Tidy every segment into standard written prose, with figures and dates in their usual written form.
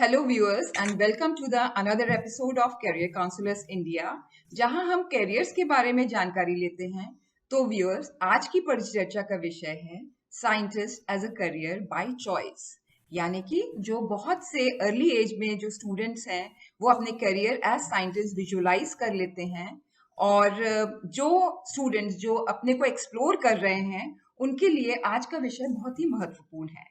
Hello viewers and welcome to the another episode of Career Counselors India जहां हम carriers के बारे में जानकारी लेते हैं। तो व्यूअर्स, आज की परिचर्चा का विषय है scientist as a career by choice, यानी कि जो बहुत से अर्ली एज में जो स्टूडेंट्स हैं वो अपने करियर एज साइंटिस्ट विजुलाइज कर लेते हैं, और जो स्टूडेंट्स जो अपने को एक्सप्लोर कर रहे हैं उनके लिए आज का विषय बहुत ही महत्वपूर्ण है।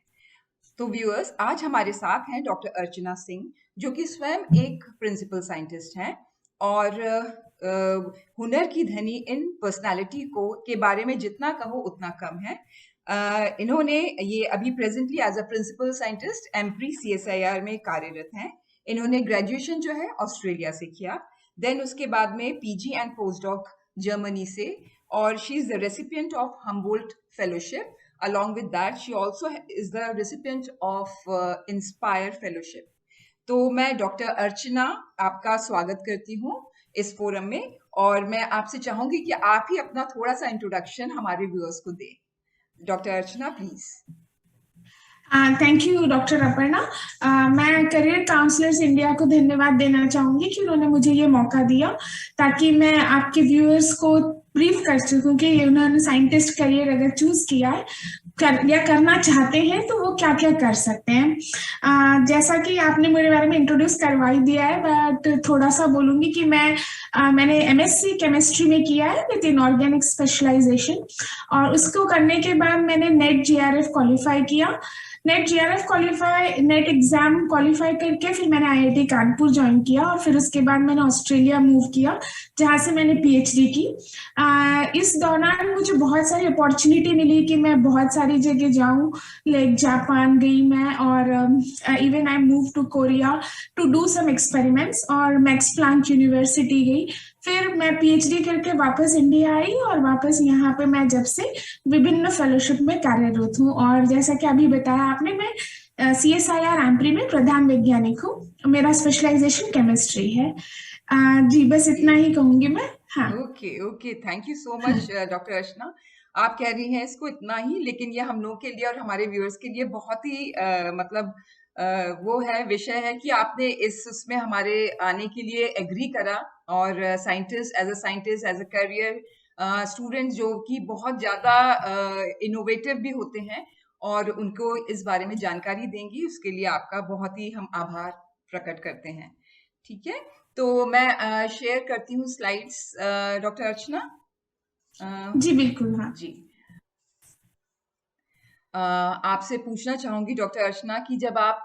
तो व्यूअर्स, आज हमारे साथ हैं डॉक्टर अर्चना सिंह, जो कि स्वयं एक प्रिंसिपल साइंटिस्ट हैं और हुनर की धनी इन पर्सनालिटी को के बारे में जितना कहो उतना कम है। इन्होंने ये अभी presently as a principal scientist AMPRI CSIR में कार्यरत हैं। इन्होंने ग्रेजुएशन जो है ऑस्ट्रेलिया से किया, देन उसके बाद में PG and post doc Germany से, और she is the recipient of Humboldt fellowship. Along with that, she also is the recipient of Inspire Fellowship. तो मैं डॉक्टर अर्चना आपका स्वागत करती हूँ इस फोरम में, और मैं आपसे चाहूंगी कि आप ही अपना थोड़ा सा इंट्रोडक्शन हमारे व्यूअर्स को दें। Doctor Archana, please. Thank you doctor Aparna. मैं करियर काउंसलर्स इंडिया को धन्यवाद देना चाहूंगी कि उन्होंने मुझे ये मौका दिया ताकि मैं आपके व्यूअर्स को ब्रीफ कर सकूं कि उन्होंने साइंटिस्ट करियर अगर चूज किया है या करना चाहते हैं तो वो क्या क्या कर सकते हैं। जैसा कि आपने मेरे बारे में इंट्रोड्यूस करवा ही दिया है, बट थोड़ा सा बोलूंगी कि मैंने MSc केमिस्ट्री में किया है विद इनऑर्गेनिक स्पेशलाइजेशन, और उसको करने के बाद मैंने नेट GRF क्वालिफाई किया। नेट एग्जाम क्वालिफाई करके फिर मैंने IIT कानपुर ज्वाइन किया, और फिर उसके बाद मैंने ऑस्ट्रेलिया मूव किया जहाँ से मैंने PhD की। इस दौरान मुझे बहुत सारी अपॉर्चुनिटी मिली कि मैं बहुत सारी जगह जाऊं, लाइक जापान गई मैं, और even I move to Korea to do some experiments, और मैक्स प्लांक यूनिवर्सिटी गई। फिर मैं PhD करके वापस इंडिया आई, और वापस यहाँ पे मैं जब से विभिन्न फेलोशिप में कार्यरत हूँ। और जैसा कि अभी बताया आपने, मैं CSIR एम्प्री में प्रधान वैज्ञानिक हूँ। मेरा स्पेशलाइजेशन केमिस्ट्री है। जी, बस इतना ही कहूंगी मैं। हाँ। Okay okay, thank you so much doctor Archana. आप कह रही हैं इसको इतना ही, लेकिन ये हम लोगों के लिए और हमारे व्यूअर्स के लिए बहुत ही मतलब वो है विषय है कि आपने इस उसमें हमारे आने के लिए एग्री करा, और scientist as a career student जो कि बहुत ज़्यादा इनोवेटिव भी होते हैं और उनको इस बारे में जानकारी देंगी, उसके लिए आपका बहुत ही हम आभार प्रकट करते हैं। ठीक है, तो मैं शेयर करती हूँ स्लाइड्स, डॉक्टर अर्चना। जी बिल्कुल। हाँ जी, आपसे पूछना चाहूंगी डॉक्टर अर्चना कि जब आप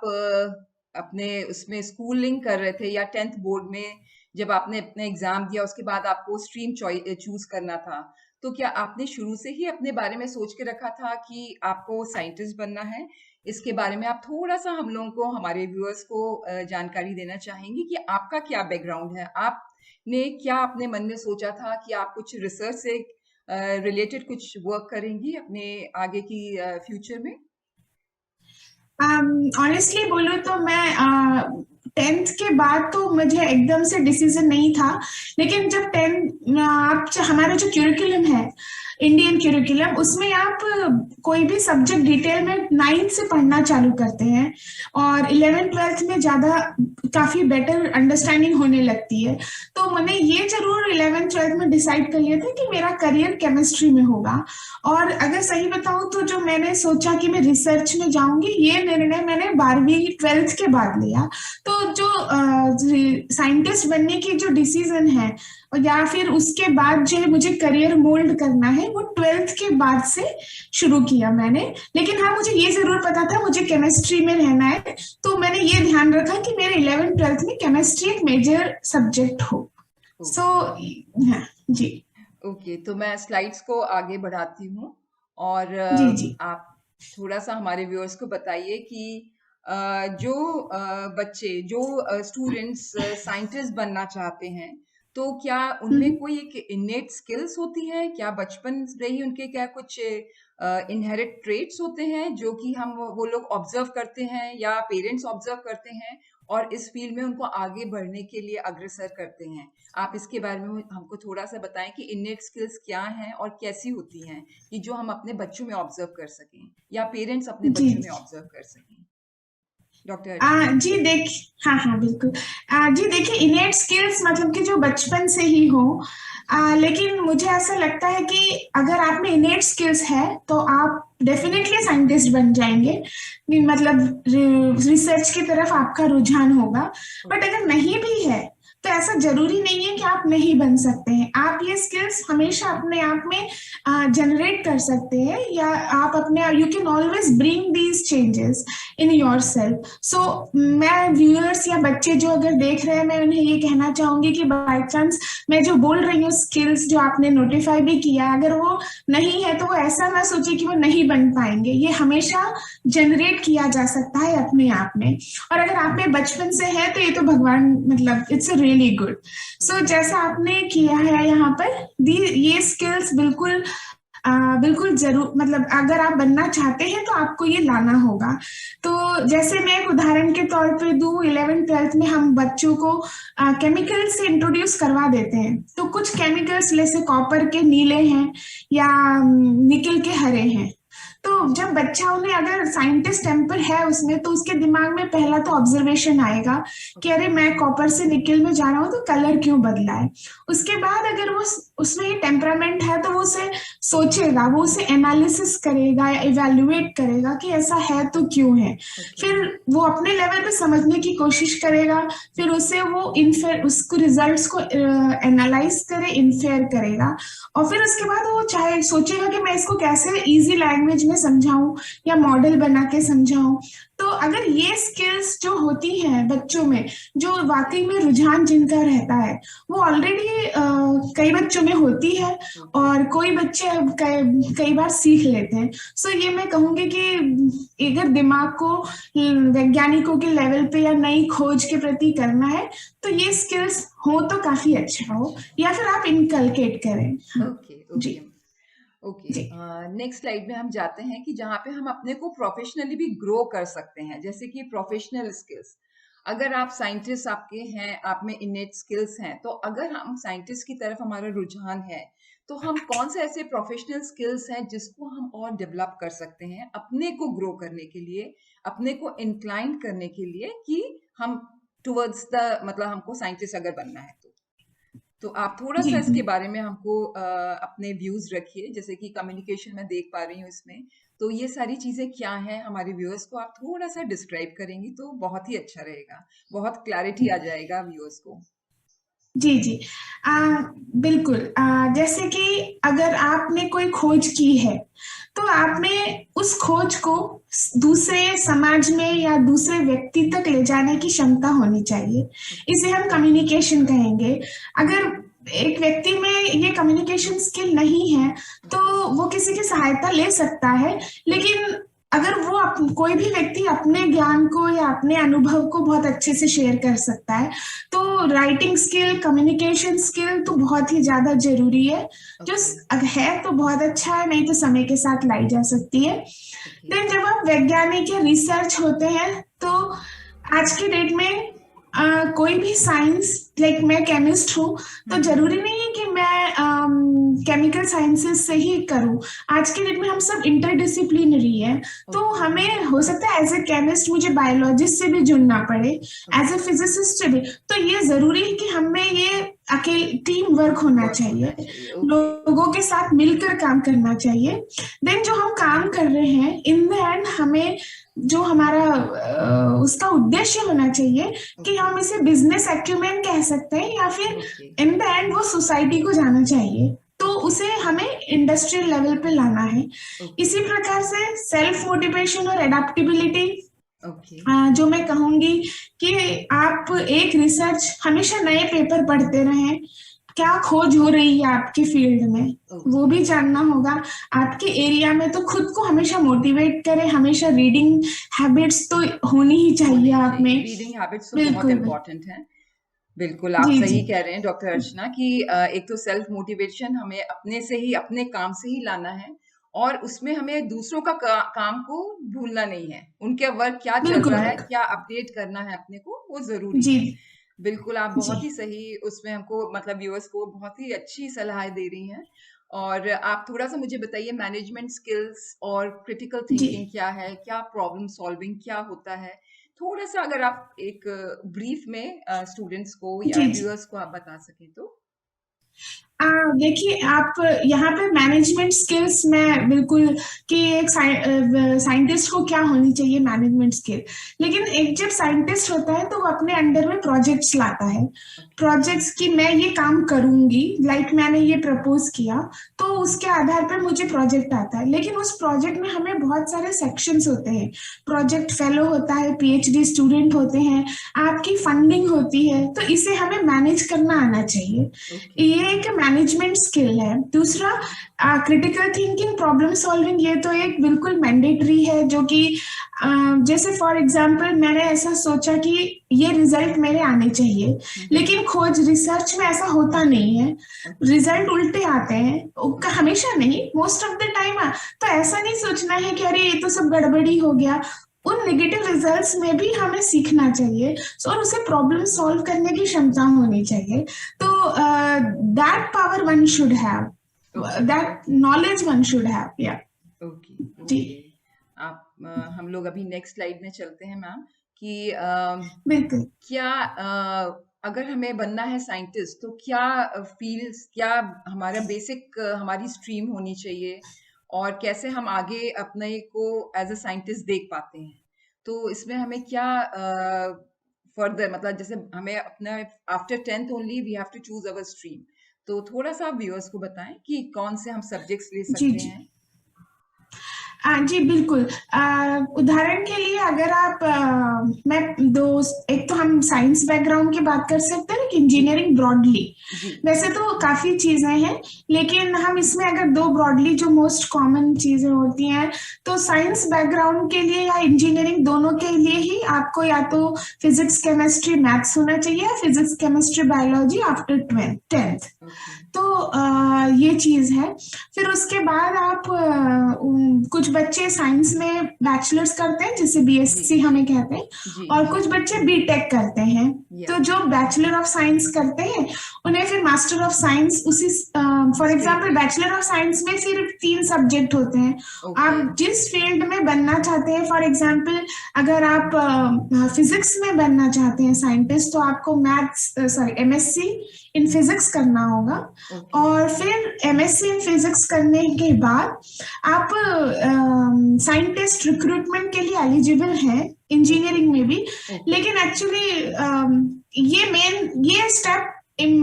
अपने उसमें स्कूलिंग कर रहे थे या 10th बोर्ड में जब आपने अपने एग्जाम दिया, उसके बाद आपको स्ट्रीम चूज करना था, तो क्या आपने शुरू से ही अपने बारे में सोच के रखा था कि आपको साइंटिस्ट बनना है? इसके बारे में आप थोड़ा सा हम लोगों को, हमारे व्यूअर्स को जानकारी देना चाहेंगे कि आपका क्या बैकग्राउंड है, आपने क्या अपने मन में सोचा था कि आप कुछ रिसर्च से रिलेटेड कुछ वर्क करेंगी अपने आगे की फ्यूचर में? ऑनेस्टली बोलूँ तो मैं 10th के बाद तो मुझे एकदम से डिसीजन नहीं था, लेकिन जब 10 आप हमारा जो क्यूरिकुलम है, इंडियन क्यूरिकुलम, उसमें आप कोई भी सब्जेक्ट डिटेल में 9th से पढ़ना चालू करते हैं, और 11th 12th में ज्यादा काफी बेटर अंडरस्टैंडिंग होने लगती है। तो मैंने ये जरूर 11th 12th में डिसाइड कर लिया था कि मेरा करियर केमिस्ट्री में होगा। और अगर सही बताऊं तो जो मैंने सोचा कि मैं रिसर्च में जाऊंगी, ये निर्णय मैंने 12वीं 12th के बाद लिया। तो जो साइंटिस्ट बनने की जो डिसीजन है, या फिर उसके बाद जो है मुझे करियर मोल्ड करना है, वो 12th के बाद से शुरू किया मैंने। लेकिन हाँ, मुझे ये जरूर पता था मुझे केमिस्ट्री में रहना है, तो मैंने ये ध्यान रखा कि मेरे 11th 12th में केमिस्ट्री एक मेजर सब्जेक्ट हो। सो हाँ जी। ओके, तो मैं स्लाइड्स को आगे बढ़ाती हूँ, और जी जी। आप थोड़ा सा हमारे व्यूअर्स को बताइए कि जो बच्चे जो स्टूडेंट्स साइंटिस्ट बनना चाहते हैं, तो क्या उनमें कोई एक इनेट स्किल्स होती है? क्या बचपन से ही उनके क्या कुछ इनहेरिट ट्रेट्स होते हैं जो कि हम वो लोग ऑब्जर्व करते हैं या पेरेंट्स ऑब्जर्व करते हैं और इस फील्ड में उनको आगे बढ़ने के लिए अग्रसर करते हैं? आप इसके बारे में हमको थोड़ा सा बताएं कि इनेट स्किल्स क्या हैं और कैसी होती हैं, कि जो हम अपने बच्चों में ऑब्जर्व कर सकें या पेरेंट्स अपने जी बच्चों में ऑब्जर्व कर सकें। डॉक्टर अर्चना? जी देख, हाँ हाँ बिल्कुल। जी देखिए, इनेट स्किल्स मतलब कि जो बचपन से ही हो। लेकिन मुझे ऐसा लगता है कि अगर आप में इनेट स्किल्स है तो आप डेफिनेटली साइंटिस्ट बन जाएंगे। मतलब रिसर्च की तरफ आपका रुझान होगा। But okay. अगर नहीं भी है तो ऐसा जरूरी नहीं है कि आप नहीं बन सकते हैं। आप ये स्किल्स हमेशा अपने आप में जनरेट कर सकते हैं, या आप अपने you can always bring these changes in your self. So मैं व्यूअर्स या बच्चे जो अगर देख रहे हैं, मैं उन्हें ये कहना चाहूंगी कि बाई चांस मैं जो बोल रही हूँ स्किल्स जो आपने नोटिफाई भी किया, अगर वो नहीं है तो वो ऐसा ना सोचे कि वो नहीं बन पाएंगे। ये हमेशा जनरेट किया जा सकता है अपने आप में। और अगर आप में बचपन से है तो ये तो भगवान, मतलब it's really good. So okay. जैसा आपने किया है यहाँ पर, दी ये स्किल्स बिल्कुल बिल्कुल जरूर, मतलब अगर आप बनना चाहते हैं तो आपको ये लाना होगा। तो जैसे मैं एक उदाहरण के तौर पे दूं, 11th 12th में हम बच्चों को केमिकल से इंट्रोड्यूस करवा देते हैं। तो कुछ केमिकल्स जैसे कॉपर के नीले हैं या निकल के हरे हैं। तो जी। जब बच्चा उन्हें, अगर साइंटिस्ट टेम्पर है उसमें, तो उसके दिमाग में पहला तो ऑब्जर्वेशन आएगा कि ओके। अरे मैं कॉपर से निकल में जा रहा हूँ तो कलर क्यों बदला है। उसके बाद अगर वो उसमें ये टेम्परामेंट है तो वो उसे सोचेगा, वो उसे एनालिसिस करेगा या इवेल्युएट करेगा कि ऐसा है तो क्यों है। ओके। फिर वो अपने लेवल पे समझने की कोशिश करेगा। फिर उसे वो इनफेयर, उसको रिजल्ट्स को एनालाइज करे, इनफेयर करेगा। और फिर उसके बाद वो चाहे सोचेगा कि मैं इसको कैसे इजी लैंग्वेज में समझाऊं या मॉडल बना के समझाऊं। तो अगर ये स्किल्स जो होती हैं बच्चों में, जो वाकई में रुझान जिनका रहता है, वो ऑलरेडी कई बच्चों में होती है। ओके। और कोई बच्चे कई बार सीख लेते हैं। सो ये मैं कहूंगी कि अगर दिमाग को वैज्ञानिकों के लेवल पे या नई खोज के प्रति करना है तो ये स्किल्स हो तो काफी अच्छा हो, या फिर आप इनकलकेट करें। हाँ, ओके। जी ओके। ओके। जी नेक्स्ट स्लाइड में हम जाते हैं कि जहाँ पे हम अपने को प्रोफेशनली भी ग्रो कर सकते हैं, जैसे कि प्रोफेशनल स्किल्स। अगर आप साइंटिस्ट आपके हैं, आप में इनेट स्किल्स हैं, तो अगर हम साइंटिस्ट की तरफ हमारा रुझान है, तो हम कौन से ऐसे प्रोफेशनल स्किल्स हैं जिसको हम और डेवलप कर सकते हैं अपने को ग्रो करने के लिए, अपने को इंक्लाइन करने के लिए कि हम टुवर्ड्स द, मतलब हमको साइंटिस्ट अगर बनना है तो आप जी थोड़ा-सा इसके बारे में हमको अपने व्यूज़ रखिए, जैसे कि कम्युनिकेशन मैं देख पा रही हूँ इसमें। तो ये सारी चीज़ें क्या हैं, हमारे व्यूअर्स को आप थोड़ा-सा डिस्क्राइब करेंगी तो बहुत ही अच्छा रहेगा। बहुत क्लैरिटी आ जाएगा व्यूअर्स को। जी जी। आ, बिल्कुल। जैसे कि अगर आपने कोई खोज की है तो आप में उस खोज को दूसरे समाज में या दूसरे व्यक्ति तक ले जाने की क्षमता होनी चाहिए। ओके। इसे हम कम्युनिकेशन कहेंगे। अगर एक व्यक्ति में ये कम्युनिकेशन स्किल नहीं है तो ओके। वो किसी की सहायता ले सकता है। लेकिन अगर वो कोई भी व्यक्ति अपने ज्ञान को या अपने अनुभव को बहुत अच्छे से शेयर कर सकता है तो राइटिंग स्किल, कम्युनिकेशन स्किल तो बहुत ही ज्यादा जरूरी है। जो ओके। है तो बहुत अच्छा है, नहीं तो समय के साथ लाई जा सकती है। ओके। देन जब आप वैज्ञानिक या रिसर्च होते हैं तो आज की डेट में कोई भी साइंस, लाइक मैं केमिस्ट हूँ तो जरूरी नहीं है कि मैं केमिकल साइंसेस से ही करूँ। आज के डेट में हम सब इंटरडिसिप्लिनरी है। तो ओके। हमें हो सकता है एज ए केमिस्ट मुझे बायोलॉजिस्ट से भी जुड़ना पड़े, एज ए ओके। फिजिसिस्ट से भी। तो ये जरूरी है कि हमें ये अकेले टीम वर्क होना वर्क होना चाहिए, चाहिए। ओके। लोगों के साथ मिलकर काम करना चाहिए। देन जो हम काम कर रहे हैं, इन द एंड हमें जो हमारा उसका उद्देश्य होना चाहिए कि ओके। हम इसे बिजनेस एक्यूमेन कह सकते हैं, या फिर ओके। इन द एंड वो सोसाइटी को जाना चाहिए। तो ओके। उसे हमें इंडस्ट्रियल लेवल पे लाना है। ओके। इसी प्रकार से सेल्फ मोटिवेशन और एडेप्टेबिलिटी, ओके। जो मैं कहूंगी कि आप एक रिसर्च हमेशा नए पेपर पढ़ते रहें, क्या खोज हो रही है आपके फील्ड में वो ओके। भी जानना होगा। आपके एरिया में तो खुद को हमेशा मोटिवेट करें, हमेशा रीडिंग हैबिट्स तो होनी ही चाहिए होनी ही आप में। चाहिए। रीडिंग हैबिट्स तो बहुत बिल्कुल। इम्पोर्टेंट हैं। बिल्कुल, आप जी जी सही कह रहे हैं डॉक्टर अर्चना कि एक तो सेल्फ मोटिवेशन हमें अपने से ही, अपने काम से ही लाना है, और उसमें हमें दूसरों का काम को भूलना नहीं है। उनके वर्क क्या चल बिल्कुल रहा है, बिल्कुल। क्या अपडेट करना है अपने को, वो ज़रूरी जी है। बिल्कुल, आप जी बहुत ही सही उसमें हमको, मतलब व्यूअर्स को बहुत ही अच्छी सलाह दे रही हैं। और आप थोड़ा-सा मुझे बताइए मैनेजमेंट स्किल्स और क्रिटिकल जी थिंकिंग क्या है? क्या प्रॉब्लम सॉल्विंग क्या होता है? थोड़ा सा अगर आप एक ब्रीफ में स्टूडेंट्स को या जी जी। व्यूअर्स को आप बता सकें तो। देखिए आप यहाँ पे मैनेजमेंट स्किल्स में बिल्कुल कि एक साइंटिस्ट को क्या होनी चाहिए मैनेजमेंट स्किल। लेकिन एक जब साइंटिस्ट होता है तो वो अपने अंडर में प्रोजेक्ट्स लाता है, ओके। प्रोजेक्ट्स की मैं ये काम करूंगी, लाइक मैंने ये प्रपोज किया तो उसके आधार पर मुझे प्रोजेक्ट आता है। लेकिन उस प्रोजेक्ट में हमें बहुत सारे सेक्शंस होते हैं, प्रोजेक्ट फेलो होता है, पीएचडी स्टूडेंट होते हैं, आपकी फंडिंग होती है, तो इसे हमें मैनेज करना आना चाहिए। ओके। ये एक मैनेजमेंट स्किल है। दूसरा क्रिटिकल थिंकिंग, प्रॉब्लम सॉल्विंग, ये तो एक बिल्कुल मैंडेटरी है जो कि जैसे फॉर एग्जांपल मैंने ऐसा सोचा कि ये रिजल्ट मेरे आने चाहिए, लेकिन खोज रिसर्च में ऐसा होता नहीं है, ओके। रिजल्ट उल्टे आते हैं। हमेशा नहीं, मोस्ट ऑफ द टाइम। तो ऐसा नहीं सोचना है कि अरे ये तो सब गड़बड़ी हो गया। उन नेगेटिव रिजल्ट्स में भी हमें सीखना चाहिए और उसे प्रॉब्लम सॉल्व करने की क्षमता होनी चाहिए। तो that power one should have, okay. That knowledge one should have, या। ओके। जी ओके। आप हम लोग अभी नेक्स्ट स्लाइड में चलते हैं मैम कि बिल्कुल। क्या अगर हमें बनना है साइंटिस्ट तो क्या फील्ड्स, क्या हमारा बेसिक हमारी स्ट्रीम होनी चाहिए और कैसे हम आगे अपने को एज अ साइंटिस्ट देख पाते हैं, तो इसमें हमें क्या फर्दर मतलब जैसे हमें अपना after 10th only we have to choose our stream, तो थोड़ा सा व्यूअर्स को बताएं कि कौन से हम सब्जेक्ट्स ले जी सकते जी। हैं। जी बिल्कुल। उदाहरण के लिए अगर आप मैं दो, एक तो हम साइंस बैकग्राउंड की बात कर सकते हैं कि जी। इंजीनियरिंग ब्रॉडली, जी। वैसे तो काफी चीजें हैं, लेकिन हम इसमें अगर दो ब्रॉडली जो मोस्ट कॉमन चीजें होती हैं, तो साइंस बैकग्राउंड के लिए या इंजीनियरिंग दोनों के लिए ही आपको या तो फिजिक्स केमिस्ट्री मैथ्स होना चाहिए या physics chemistry biology after 10th। Okay. तो ये चीज है। फिर उसके बाद आप कुछ बच्चे साइंस में बैचलर्स करते हैं जिसे जी। बीएससी हमें कहते हैं, जी। और कुछ बच्चे बीटेक करते हैं। या तो जो बैचलर ऑफ साइंस करते हैं उन्हें फिर मास्टर ऑफ साइंस उसी, फॉर स्ट्रीम एग्जांपल में। बैचलर ऑफ साइंस में सिर्फ 3 सब्जेक्ट होते हैं। ओके। आप जिस फील्ड में बनना चाहते हैं, फॉर एग्जांपल अगर आप फिजिक्स में बनना चाहते हैं साइंटिस्ट, तो आपको maths sorry MSc in physics करना होगा। ओके। और फिर एमएससी इन फिजिक्स करने के बाद आप साइंटिस्ट रिक्रूटमेंट के लिए एलिजिबल हैं इंजीनियरिंग में भी। ओके। लेकिन एक्चुअली ये स्टेप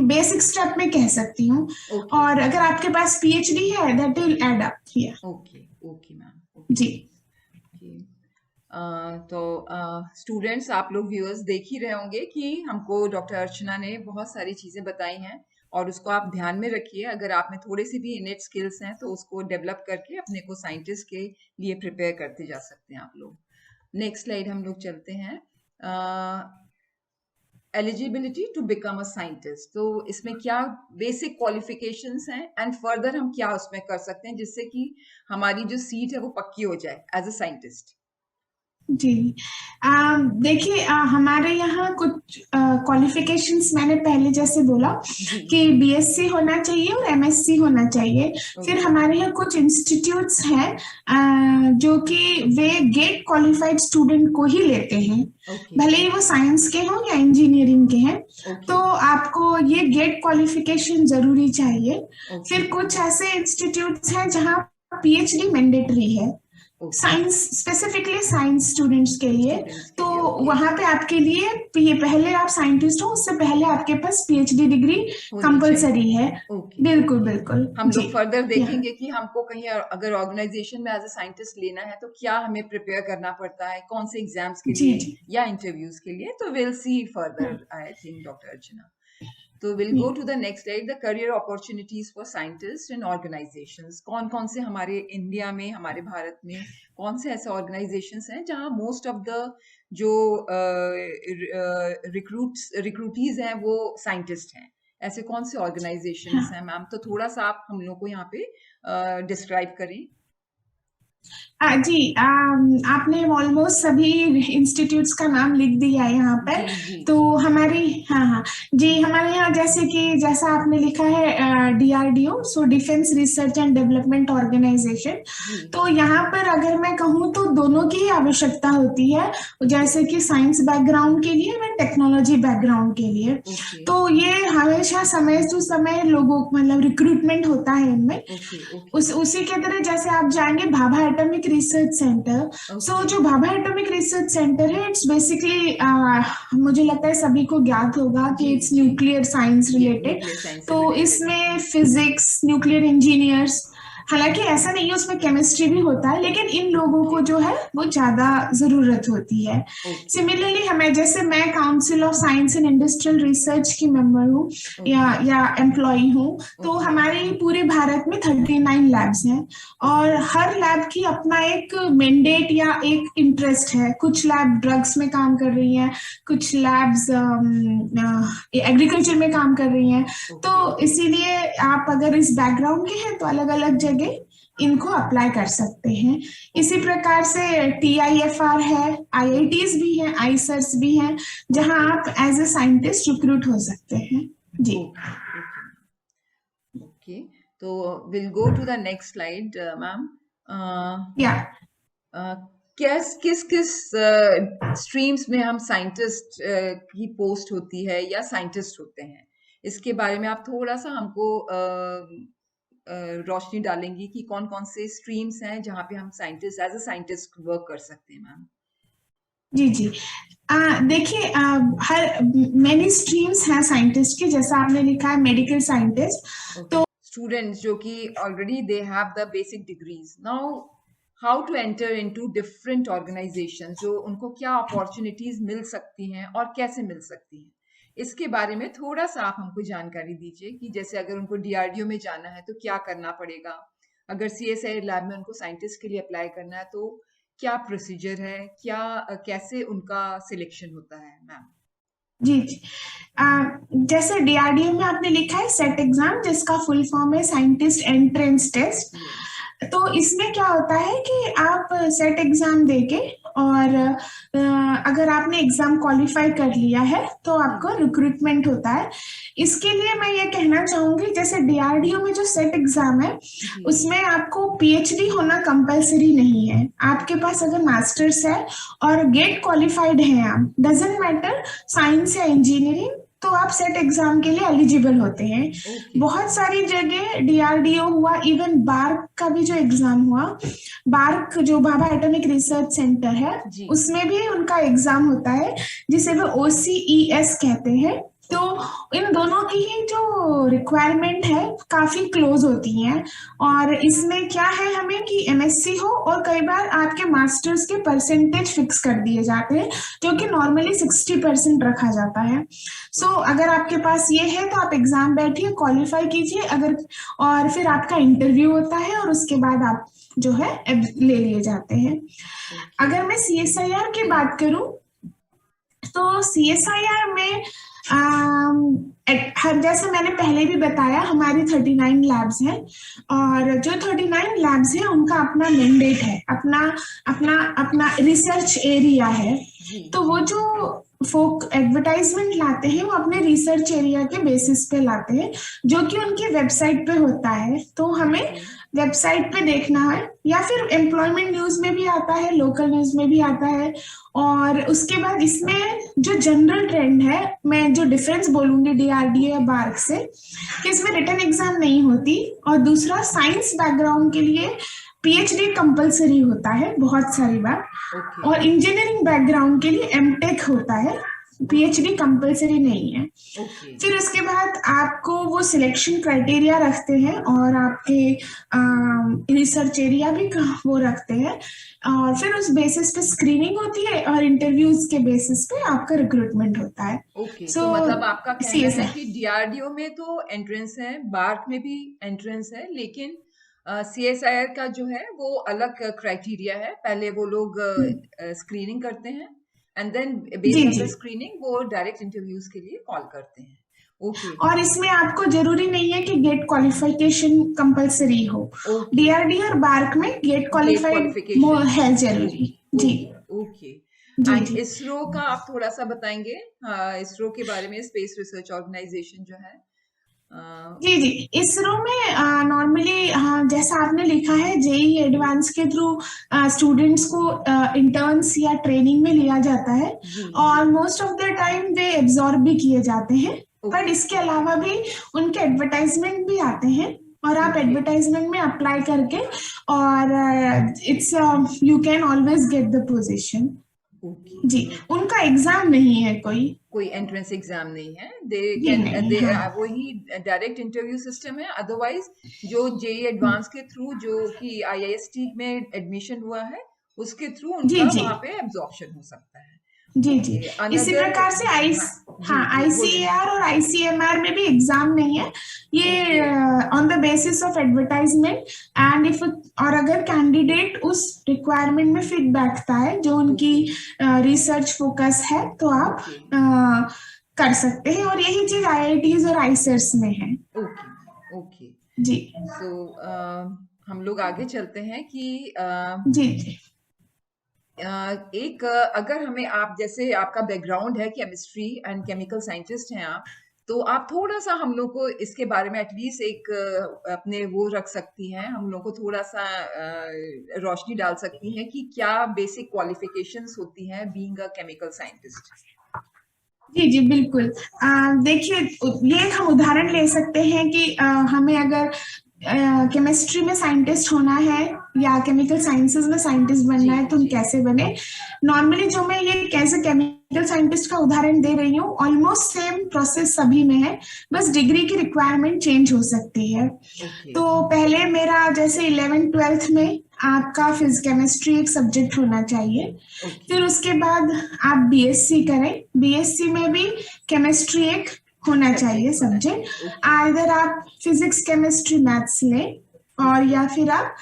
बेसिक स्टेप में कह सकती हूँ। ओके। और अगर आपके पास पीएचडी है that will add up here. Okay. Okay ma'am. Okay. जी ओके। तो स्टूडेंट्स, आप लोग व्यूअर्स देख ही रहे होंगे कि हमको डॉक्टर अर्चना ने बहुत सारी चीज़ें बताई हैं और उसको आप ध्यान में रखिए। अगर आप में थोड़े से भी इनेट स्किल्स हैं तो उसको डेवलप करके अपने को साइंटिस्ट के लिए प्रिपेयर करते जा सकते हैं आप लोग। नेक्स्ट स्लाइड हम लोग चलते हैं। Eligibility to become a scientist, तो इसमें क्या बेसिक क्वालिफिकेशंस हैं एंड फर्दर हम क्या उसमें कर सकते हैं जिससे कि हमारी जो सीट है वो पक्की हो जाए एज अ साइंटिस्ट। जी। देखिए हमारे यहाँ कुछ क्वालिफिकेशंस मैंने पहले जैसे बोला जी। कि बीएससी होना चाहिए और एमएससी होना चाहिए। फिर ओके। हमारे यहाँ कुछ इंस्टीट्यूट्स हैं जो कि वे गेट क्वालिफाइड स्टूडेंट को ही लेते हैं, ओके। भले ही वो साइंस के हों या इंजीनियरिंग के हैं। ओके। तो आपको ये गेट क्वालिफिकेशन जरूरी चाहिए। ओके। फिर कुछ ऐसे इंस्टीट्यूट्स हैं जहाँ पीएचडी मैंडेटरी है, okay. Science specifically science students के लिए। स्टूडेंट्स के तो लिए। ओके। वहां पे आपके लिए ये पहले आप साइंटिस्ट हो उससे पहले आपके पास पीएचडी डिग्री होनी चाहिए। कंपलसरी है। ओके। बिल्कुल ओके। बिल्कुल। हम जी लोग फर्दर या देखेंगे कि हमको कहीं अगर ऑर्गेनाइजेशन में एज अ साइंटिस्ट लेना है तो क्या हमें प्रिपेयर करना पड़ता है, कौन से एग्जाम्स के जी लिए जी या इंटरव्यूज के लिए, तो will see further I think doctor Archana. तो will go to the next slide, the career opportunities for scientist and organisations. कौन कौन से हमारे इंडिया में, हमारे भारत में कौन से ऐसे ऑर्गेनाइजेशंस हैं जहां मोस्ट ऑफ द जो रिक्रूटीज हैं वो साइंटिस्ट हैं, ऐसे कौन से ऑर्गेनाइजेशंस हाँ। हैं मैम? तो थोड़ा सा आप हम लोग को यहाँ पे डिस्क्राइब करें। जी, आपने ऑलमोस्ट सभी इंस्टीट्यूट्स का नाम लिख दिया है यहाँ पर। जी जी तो जी हमारी, हाँ हाँ जी, हमारे यहाँ जैसे कि जैसा आपने लिखा है DRDO, so defence research and development organisation. जी। तो यहाँ पर अगर मैं कहूँ तो दोनों की ही आवश्यकता होती है, जैसे कि साइंस बैकग्राउंड के लिए व टेक्नोलॉजी बैकग्राउंड के लिए। ओके तो ये हमेशा समय टू समय लोगों मतलब रिक्रूटमेंट होता है इनमें। ओके ओके उसी के तरह जैसे आप जाएंगे Bhabha atomic research centre. So okay जो भाभा एटॉमिक रिसर्च सेंटर है, इट्स बेसिकली मुझे लगता है सभी को ज्ञात होगा कि जी इट्स जी। न्यूक्लियर साइंस ये रिलेटेड। न्यूक्लियर साइंस से तो रिलेटेड है। इसमें फिजिक्स, न्यूक्लियर इंजीनियर्स, हालांकि ऐसा नहीं है उसमें केमिस्ट्री भी होता है, लेकिन इन लोगों ओके को जो है वो ज्यादा जरूरत होती है। ओके सिमिलरली हमें, जैसे मैं council of science and industrial research की मेंबर हूँ ओके या एम्प्लॉय हूँ। तो ओके हमारी पूरे भारत में 39 लैब्स हैं, और ओके हर लैब की अपना एक मैंडेट या एक इंटरेस्ट है। कुछ लैब ड्रग्स में काम कर रही हैं, कुछ लैब्स एग्रीकल्चर में काम कर रही हैं। तो ओके इसीलिए आप अगर इस बैकग्राउंड के हैं तो अलग अलग जगह इनको अप्लाई कर सकते हैं। इसी ओके प्रकार से TIFR है, IITs भी हैं, आईसर्स भी हैं, जहां ओके आप एज ए साइंटिस्ट रिक्रूट हो सकते हैं। जी। Okay okay okay. तो will go to the next slide ma'am. या किस किस किस स्ट्रीम्स में हम साइंटिस्ट की पोस्ट होती है या साइंटिस्ट होते हैं, इसके बारे में आप थोड़ा सा हमको रोशनी डालेंगी कि कौन कौन से स्ट्रीम्स हैं जहाँ पे हम scientist as a scientist work कर सकते हैं मैम। जी जी। देखिए, हर मेनी स्ट्रीम्स हैं साइंटिस्ट की, जैसा आपने लिखा है मेडिकल साइंटिस्ट। ओके, स्टूडेंट्स जो कि already they have the basic degrees, now how to enter into different organization, जो उनको क्या अपॉर्चुनिटीज मिल सकती हैं और कैसे मिल सकती हैं, इसके बारे में थोड़ा सा आप हमको जानकारी दीजिए कि जैसे अगर उनको DRDO में जाना है तो क्या करना पड़ेगा, अगर CSI लैब में उनको साइंटिस्ट के लिए अप्लाई करना है तो क्या प्रोसीजर है, क्या कैसे उनका सिलेक्शन होता है मैम। जी जी। जैसे DRDO में आपने लिखा है सेट एग्जाम, जिसका फुल फॉर्म है साइंटिस्ट एंट्रेंस टेस्ट। यस। तो इसमें क्या होता है कि आप सेट एग्जाम देके, और अगर आपने एग्जाम क्वालिफाई कर लिया है तो आपको रिक्रूटमेंट होता है। इसके लिए मैं ये कहना चाहूंगी, जैसे DRDO में जो सेट एग्जाम है जी उसमें आपको PhD होना कंपलसरी नहीं है। आपके पास अगर मास्टर्स है और गेट क्वालिफाइड है, आप डजेंट मैटर साइंस या इंजीनियरिंग, तो आप सेट एग्जाम के लिए एलिजिबल होते हैं। ओके बहुत सारी जगह DRDO हुआ, इवन बार्क का भी जो एग्जाम हुआ, बार्क जो भाभा एटॉमिक रिसर्च सेंटर है, जी उसमें भी उनका एग्जाम होता है, जिसे वो OCES कहते हैं। तो ओके इन दोनों की ही जो रिक्वायरमेंट है काफी क्लोज होती हैं। और इसमें क्या है, हमें कि MSc हो, और कई बार आपके मास्टर्स के परसेंटेज फिक्स कर दिए जाते हैं, जो कि ओके नॉर्मली 60% रखा जाता है। सो ओके अगर आपके पास ये है तो आप एग्जाम बैठिए, क्वालिफाई कीजिए, अगर और फिर आपका इंटरव्यू होता है, और उसके बाद आप जो है ले लिए जाते हैं। ओके अगर मैं CSIR की बात करूं, तो CSIR में जैसे मैंने पहले भी बताया, हमारी 39 लैब्स हैं, और जो 39 लैब्स हैं उनका अपना मैंडेट है, अपना अपना अपना रिसर्च एरिया है। जी तो जी वो जो फोक एडवर्टाइजमेंट लाते हैं वो अपने रिसर्च एरिया के बेसिस पे लाते हैं, जो कि उनकी वेबसाइट पे होता है। तो हमें ओके वेबसाइट पे देखना है, या फिर एम्प्लॉयमेंट न्यूज में भी आता है, लोकल न्यूज में भी आता है। और उसके बाद इसमें जो जनरल ट्रेंड है, मैं जो डिफरेंस बोलूंगी DRDO या बार्क से, कि इसमें रिटन एग्जाम नहीं होती, और दूसरा साइंस बैकग्राउंड के लिए PhD कंपलसरी होता है बहुत सारी बार, ओके और इंजीनियरिंग बैकग्राउंड के लिए MTech होता है, ओके PhD कंपलसरी नहीं है। ओके फिर उसके बाद आपको वो सिलेक्शन क्राइटेरिया रखते हैं, और आपके रिसर्च एरिया भी वो रखते हैं, और फिर उस बेसिस पे स्क्रीनिंग होती है, और इंटरव्यूज के बेसिस पे आपका रिक्रूटमेंट होता है। ओके। सो तो मतलब आपका सी कहना एस है कि DRDO में तो एंट्रेंस है, बार्क में भी एंट्रेंस है, लेकिन CSIR का जो है वो अलग क्राइटेरिया है, पहले वो लोग स्क्रीनिंग करते हैं एंड देन जी बेस्ड ऑन द जी स्क्रीनिंग वो डायरेक्ट इंटरव्यूज के लिए कॉल करते हैं। ओके और इसमें आपको जरूरी नहीं है कि गेट क्वालिफिकेशन कंपलसरी हो। ओके डीआरडी और बार्क में गेट गेट क्वालिफाइड क्वालिफिकेशन है है जी जरूरी। जी ओके ओके जी एंड जी इसरो का आप थोड़ा सा बताएंगे इसरो के बारे में स्पेस रिसर्च ऑर्गेनाइजेशन जो है जी जी। इसरो में नॉर्मली हाँ जैसा आपने लिखा है जेई एडवांस के थ्रू स्टूडेंट्स को इंटर्न्स या ट्रेनिंग में लिया जाता है जी जी और most of the time way absorb भी किए जाते हैं। बट ओके इसके अलावा भी उनके एडवर्टाइजमेंट भी आते हैं और आप ओके एडवर्टाइजमेंट में अप्लाई करके और it's you can always get the position. Okay जी ओके उनका एग्जाम नहीं है कोई। कोई एंट्रेंस एग्जाम नहीं है दे जी कैन नहीं दे हाँ। वही डायरेक्ट इंटरव्यू सिस्टम है अदरवाइज जो जेई एडवांस के थ्रू जो कि आईआईएसटी में एडमिशन हुआ है उसके थ्रू जी उनका जी वहां पे एब्जॉर्प्शन हो सकता है जी जी। ओके इसी अनदर प्रकार से हाँ जी हाँ जी बोलिए आईसीएआर और आईसीएमआर में भी एग्जाम नहीं है। ये okay on the basis of advertisement and if और अगर कैंडिडेट उस रिक्वायरमेंट में फिट बैठता है जो उनकी ओके रिसर्च फोकस है तो आप ओके कर सकते हैं और यही चीज आईआईटीज और आईसेट्स में है। ओके ओके जी सो हम लोग आगे चलते हैं कि जी जी एक अगर हमें आप जैसे आपका बैकग्राउंड है केमिस्ट्री एंड केमिकल साइंटिस्ट हैं आप तो आप थोड़ा सा हम लोग को इसके बारे में एटलीस्ट एक अपने वो रख सकती हैं हम लोग को थोड़ा सा रोशनी डाल सकती हैं कि क्या बेसिक क्वालिफिकेशंस होती हैं बीइंग अ केमिकल साइंटिस्ट जी जी बिल्कुल। देखिए ये हम उदाहरण ले सकते हैं कि हमें अगर केमिस्ट्री में साइंटिस्ट होना है या केमिकल साइंसेज में साइंटिस्ट जी बनना है तो हम जी कैसे बने। नॉर्मली जो मैं ये कैसे केमिकल साइंटिस्ट का उदाहरण दे रही हूँ ऑलमोस्ट सेम प्रोसेस सभी में है बस डिग्री की रिक्वायरमेंट चेंज हो सकती है। ओके तो पहले मेरा जैसे 11th 12th में आपका केमिस्ट्री एक सब्जेक्ट होना चाहिए। ओके फिर उसके बाद आप बीएससी करें। बीएससी में भी केमिस्ट्री एक होना चाहिए सब्जेक्ट होना सब्जेक्ट। चाहिए ओके आइदर आप फिजिक्स केमिस्ट्री मैथ्स लें और ओके या फिर आप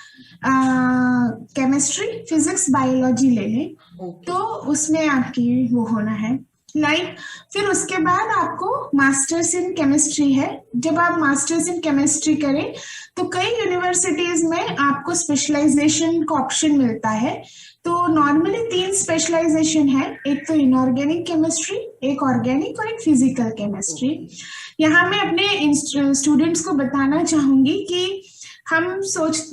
केमिस्ट्री फिजिक्स बायोलॉजी ले लें ओके तो उसमें आपकी वो होना है फिर उसके बाद आपको मास्टर्स इन केमिस्ट्री है। जब आप मास्टर्स इन केमिस्ट्री करें तो कई यूनिवर्सिटीज में आपको स्पेशलाइजेशन का ऑप्शन मिलता है। तो नॉर्मली 3 स्पेशलाइजेशन है एक तो इनऑर्गेनिक केमिस्ट्री एक ऑर्गेनिक और एक फिजिकल केमिस्ट्री। ओके यहाँ मैं अपने स्टूडेंट्स को बताना चाहूंगी कि हम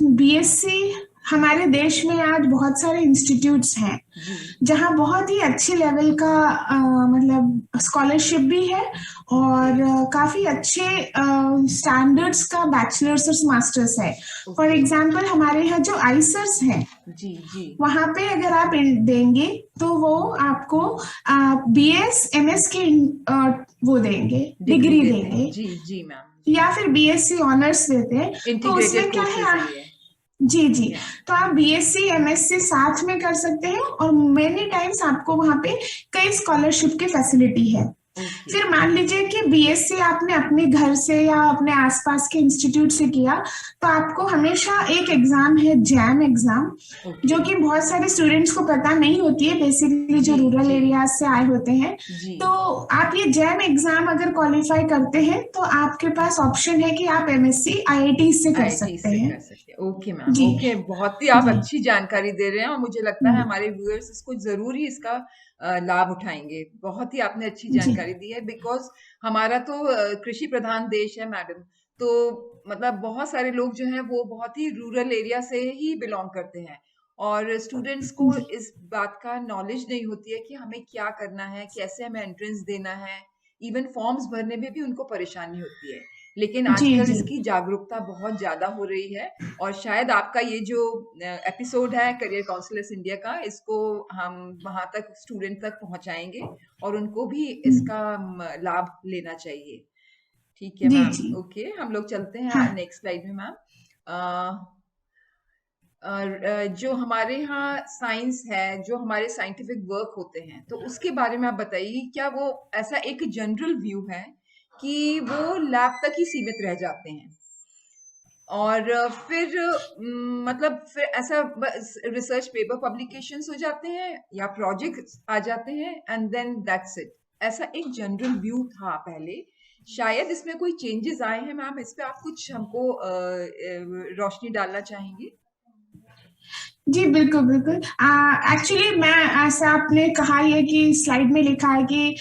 बीएससी हमारे देश में आज बहुत सारे इंस्टीट्यूट्स हैं जी जहाँ बहुत ही अच्छे लेवल का मतलब स्कॉलरशिप भी है और ओके काफी अच्छे स्टैंडर्ड्स का बैचलर्स और मास्टर्स है। फॉर ओके एग्जांपल हमारे यहाँ जो आईसर्स है जी जी वहां पे अगर आप देंगे तो वो आपको बीएस एमएस की वो देंगे डिग्री डिग्री देते हैं देंगे जी जी मैम जी या फिर बीएससी ऑनर्स देते हैं। तो इंटीग्रेटेड उसमें क्या कोर्सेज है हैं ये जी जी। या तो आप बीएससी एमएससी साथ में कर सकते हैं और मेनी टाइम्स आपको वहां पे कई स्कॉलरशिप की फैसिलिटी है। ओके फिर मान लीजिए कि बीएससी आपने अपने घर से या अपने आसपास के इंस्टीट्यूट से किया तो आपको हमेशा एक एग्जाम है जैम एग्जाम ओके जो कि बहुत सारे स्टूडेंट्स को पता नहीं होती है बेसिकली जो जी रूरल जी एरियाज से आए होते हैं। जी तो आप ये जैम एग्जाम अगर क्वालिफाई करते हैं तो आपके पास ऑप्शन है कि आप एमएससी आईआईटी से कर आईआईटी सकते से हैं। कर सकते हैं ओके मैम जी ओके बहुत ही आप जी अच्छी जानकारी दे रहे हैं और मुझे लगता है हमारे व्यूअर्स इसको जरूर ही इसका लाभ उठाएंगे बहुत ही आपने अच्छी जी जानकारी दी है बिकॉज हमारा तो कृषि प्रधान देश है मैडम तो मतलब बहुत सारे लोग जो हैं वो बहुत ही रूरल एरिया से ही बिलोंग करते हैं और स्टूडेंट्स को जी इस बात का नॉलेज नहीं होती है कि हमें क्या करना है कैसे हमें एंट्रेंस देना है इवन फॉर्म्स भरने में भी उनको परेशानी होती है लेकिन जी आजकल जी इसकी जागरूकता बहुत ज्यादा हो रही है और शायद आपका ये जो एपिसोड है करियर काउंसलर्स इंडिया का इसको हम वहां तक स्टूडेंट तक पहुंचाएंगे और उनको भी इसका लाभ लेना चाहिए ठीक है जी मैम जी ओके हम लोग चलते हैं हाँ नेक्स्ट स्लाइड में मैम जो हमारे यहाँ साइंस है जो हमारे साइंटिफिक वर्क होते हैं तो उसके बारे में आप बताइए क्या वो ऐसा एक जनरल व्यू है कि वो लैब तक ही सीमित रह जाते हैं और फिर मतलब फिर ऐसा रिसर्च पेपर पब्लिकेशंस हो जाते हैं या प्रोजेक्ट्स आ जाते हैं एंड देन दैट्स इट ऐसा एक जनरल व्यू था पहले शायद इसमें कोई चेंजेस आए हैं मैम, इस पे आप कुछ हमको रोशनी डालना चाहेंगे? जी बिल्कुल बिल्कुल। एक्चुअली मैं, ऐसा आपने कहा ये कि स्लाइड में लिखा है कि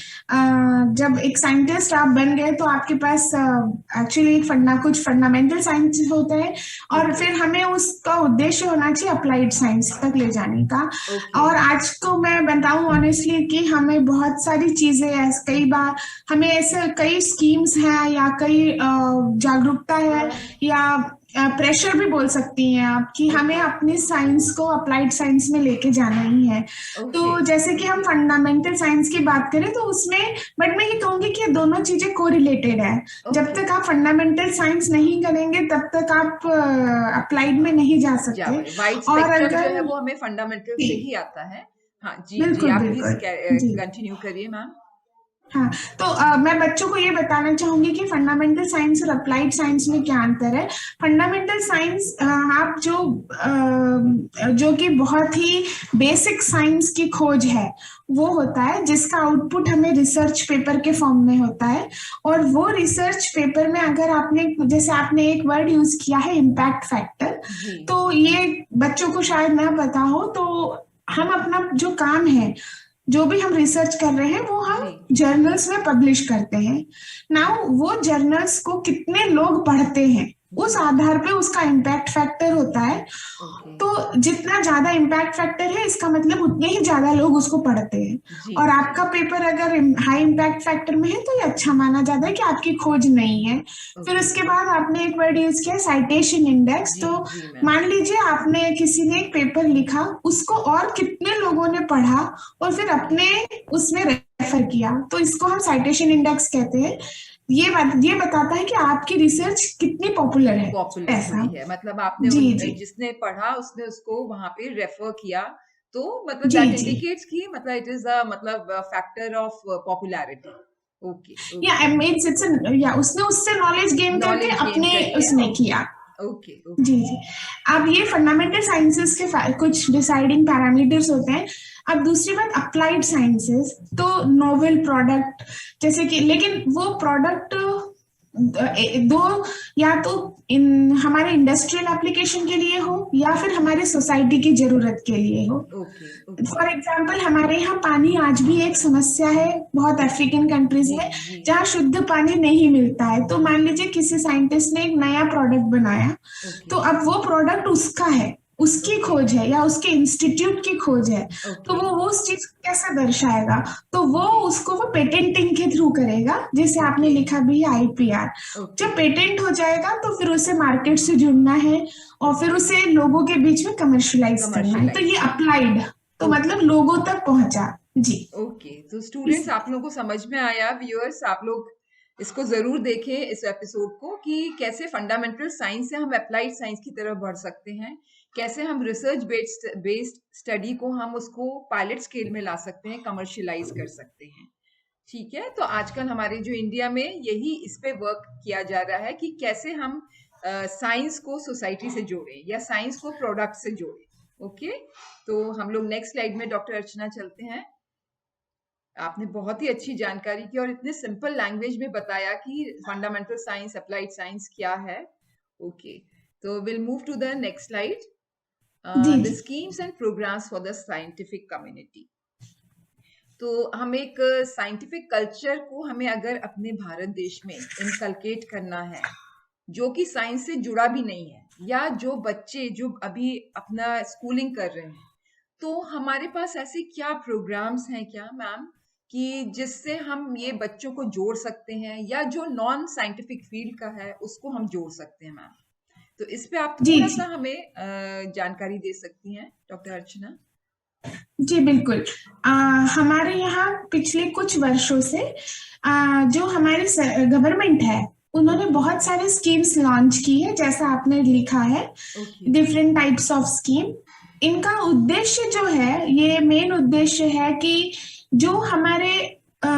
जब एक साइंटिस्ट आप बन गए तो आपके पास एक्चुअली कुछ फंडामेंटल साइंस होता है, और ओके फिर हमें उसका उद्देश्य होना चाहिए अप्लाइड साइंस तक ले जाने का। ओके और आज को मैं बताऊं ऑनेस्टली कि हमें बहुत सारी चीजें कई बार हमें ऐसे कई स्कीम्स हैं या कई जागरूकता है या प्रेशर भी बोल सकती हैं आप कि हमें ओके अपनी साइंस को अप्लाइड साइंस में लेके जाना ही है। ओके तो जैसे कि हम फंडामेंटल साइंस की बात करें तो उसमें, बट मैं ये कहूंगी कि ये दोनों चीजें कोरिलेटेड है। जब ओके तक आप फंडामेंटल साइंस नहीं करेंगे तब तक आप अप्लाइड में नहीं जा सकते। वाइड और स्पेक्ट्रम जो है अगर, वो हमें फंडामेंटल से जी ही आता है। हाँ जी जी, बिल्कुल आप प्लीज बिल्कुल, जी कंटिन्यू करिए मैम। हाँ। तो मैं बच्चों को ये बताना चाहूंगी कि फंडामेंटल साइंस और अप्लाइड साइंस में क्या अंतर है। फंडामेंटल साइंस आप जो कि बहुत ही बेसिक साइंस की खोज है, वो होता है जिसका आउटपुट हमें रिसर्च पेपर के फॉर्म में होता है। और वो रिसर्च पेपर में अगर आपने, जैसे आपने एक वर्ड यूज किया है इम्पैक्ट फैक्टर, जी तो ये बच्चों को शायद ना पता हो, तो हम अपना जो काम है, जो भी हम रिसर्च कर रहे हैं वो हम जी जर्नल्स में पब्लिश करते हैं। नाउ वो जर्नल्स को कितने लोग पढ़ते हैं, जी उस आधार पे उसका इम्पैक्ट फैक्टर होता है। ओके तो जितना ज्यादा इम्पैक्ट फैक्टर है इसका मतलब उतने ही ज्यादा लोग उसको पढ़ते हैं। जी और जी आपका पेपर अगर हाई इम्पैक्ट फैक्टर में है तो ये अच्छा माना जाता है कि आपकी खोज नहीं है। फिर ओके उसके बाद आपने एक वर्ड यूज किया साइटेशन इंडेक्स। जी तो जी मैम मान लीजिए आपने किसी ने एक पेपर लिखा, उसको और कितने लोगों ने पढ़ा और फिर अपने उसमें रेफर किया, तो इसको हम साइटेशन इंडेक्स कहते हैं। ये बताता है कि आपकी रिसर्च कितनी पॉपुलर है, पॉपुलर ऐसा। हुई है, मतलब आपने जी उन जी जिसने पढ़ा उसने उसको वहां पे रेफर किया, तो मतलब जी दैट जी। इंडिकेट्स कि मतलब इट इज अ मतलब फैक्टर ऑफ पॉपुलैरिटी। ओके या ओके, इट्स या उसने उससे नॉलेज गेन करके नॉलेज गेन अपने करके, उसने ओके किया। ओके जी ओके जी। अब ये फंडामेंटल साइंसेस के कुछ डिसाइडिंग पैरामीटर्स होते हैं। अब दूसरी बात अप्लाइड साइंसेस, तो नोवेल प्रोडक्ट, जैसे कि, लेकिन वो प्रोडक्ट दो, या तो इन हमारे इंडस्ट्रियल एप्लीकेशन के लिए हो या फिर हमारे सोसाइटी की जरूरत के लिए हो। ओके ओके फॉर एग्जाम्पल हमारे यहाँ पानी आज भी एक समस्या है बहुत अफ्रीकन कंट्रीज जी में, जी जहाँ शुद्ध पानी नहीं मिलता है। तो मान लीजिए किसी साइंटिस्ट ने एक नया प्रोडक्ट बनाया, ओके तो अब वो प्रोडक्ट उसका है, उसकी ओके खोज है या उसके इंस्टीट्यूट की खोज है। तो ओके वो उस चीज को कैसे दर्शाएगा, तो वो ओके उसको वो पेटेंटिंग के थ्रू करेगा, जैसे आपने ओके लिखा भी है आईपीआर। ओके जब पेटेंट हो जाएगा तो फिर उसे मार्केट से जुड़ना है और फिर ओके उसे लोगों के बीच में कमर्शलाइज करना है। तो ये कमर्शियलाइज करना है। अप्लाइड, तो मतलब ओके लोगों तक पहुंचा। जी ओके, तो इस स्टूडेंट्स आप लोगों को समझ में आया, व्यूअर्स आप लोग इसको जरूर देखें इस एपिसोड को कि कैसे फंडामेंटल साइंस से हम अप्लाइड साइंस की तरफ बढ़ सकते हैं, कैसे हम रिसर्च बेस्ड स्टडी को हम उसको पायलट स्केल में ला सकते हैं, कमर्शियलाइज कर सकते हैं। ठीक है, तो आजकल हमारे जो इंडिया में यही इस पे वर्क किया जा रहा है कि कैसे हम साइंस को सोसाइटी से जोड़ें या साइंस को प्रोडक्ट से जोड़ें। ओके, तो हम लोग नेक्स्ट स्लाइड में डॉक्टर अर्चना चलते हैं। आपने बहुत ही अच्छी जानकारी की और इतने सिंपल लैंग्वेज में बताया कि फंडामेंटल साइंस अप्लाइड साइंस क्या है। ओके, तो will move to the next slide, जी द जी schemes and programmes for the scientific community. तो हम एक साइंटिफिक कल्चर को हमें अगर अपने भारत देश में इनकलकेट करना है, जो कि साइंस से जुड़ा भी नहीं है, या जो बच्चे जो अभी अपना स्कूलिंग कर रहे हैं, तो हमारे पास ऐसे क्या प्रोग्राम्स हैं क्या मैम कि जिससे हम ये बच्चों को जोड़ सकते हैं, या जो नॉन साइंटिफिक फील्ड का है उसको हम जोड़ सकते हैं मैम? तो इस पे आप जी थोड़ा सा जी हमें जानकारी दे सकती हैं डॉक्टर अर्चना? जी बिल्कुल। हमारे यहाँ पिछले कुछ वर्षों से जो हमारे गवर्नमेंट है, उन्होंने ओके बहुत सारे स्कीम्स लॉन्च की है, जैसा आपने लिखा है okay different types of scheme. इनका उद्देश्य जो है, ये मेन उद्देश्य है कि जो हमारे अ,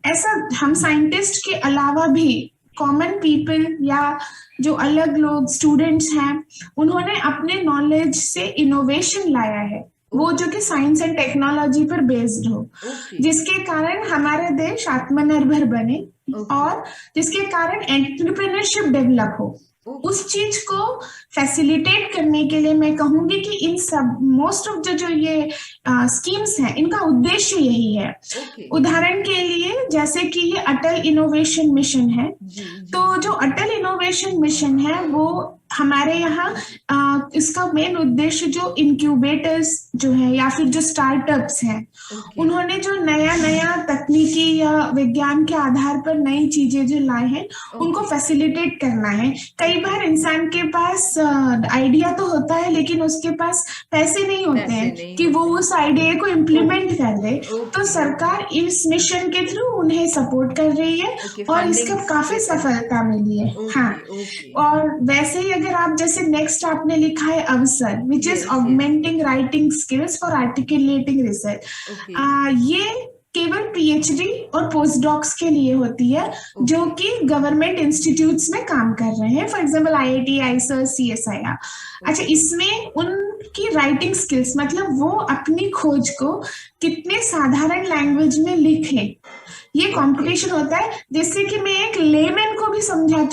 ऐसा हम साइंटिस्ट के अलावा भी कॉमन पीपल या जो अलग लोग स्टूडेंट्स हैं, उन्होंने अपने नॉलेज से इनोवेशन लाया है। वो जो कि साइंस एंड टेक्नोलॉजी पर बेस्ड हो, ओके जिसके कारण हमारा देश आत्मनिर्भर बने ओके और जिसके कारण एंटरप्रेन्योरशिप डेवलप हो। ओके उस चीज को फैसिलिटेट करने के लिए मैं कहूंगी कि इन सब मोस्ट ऑफ जो ये स्कीम्स हैं, इनका उद्देश्य यही है। ओके उदाहरण के लिए जैसे कि ये अटल इनोवेशन मिशन है, जी जी तो जो अटल इनोवेशन मिशन है वो हमारे यहाँ इसका मेन उद्देश्य जो इंक्यूबेटर्स जो है या फिर जो स्टार्टअप्स हैं, ओके उन्होंने जो नया नया तकनीकी या विज्ञान के आधार पर नई चीजें जो लाए हैं, उनको ओके फैसिलिटेट करना है। कई बार इंसान के पास आइडिया तो होता है, लेकिन उसके पास पैसे नहीं होते पैसे हैं नहीं कि वो होते उस आइडिया को इम्प्लीमेंट कर दे। तो ओके सरकार इस मिशन के थ्रू उन्हें सपोर्ट कर रही है ओके और इसका फंडिंग्स काफी देते हैं सफलता मिली है। हाँ, ओके ओके और वैसे ही अगर आप जैसे नेक्स्ट आपने लिखा है अवसर, which is yes yes augmenting writing skills for articulating research, okay ये केवल पीएचडी और पोस्ट डॉक्स के लिए होती है जो ओके कि गवर्नमेंट इंस्टीट्यूट्स में काम कर रहे हैं, for example IIT, ISR, CSIR. अच्छा, ओके इसमें उनकी राइटिंग स्किल्स मतलब वो अपनी खोज को कितने साधारण लैंग्वेज में लिखें, ये ओके कंपटीशन होता है, जिससे कि मैं एक लेमैन को भी समझा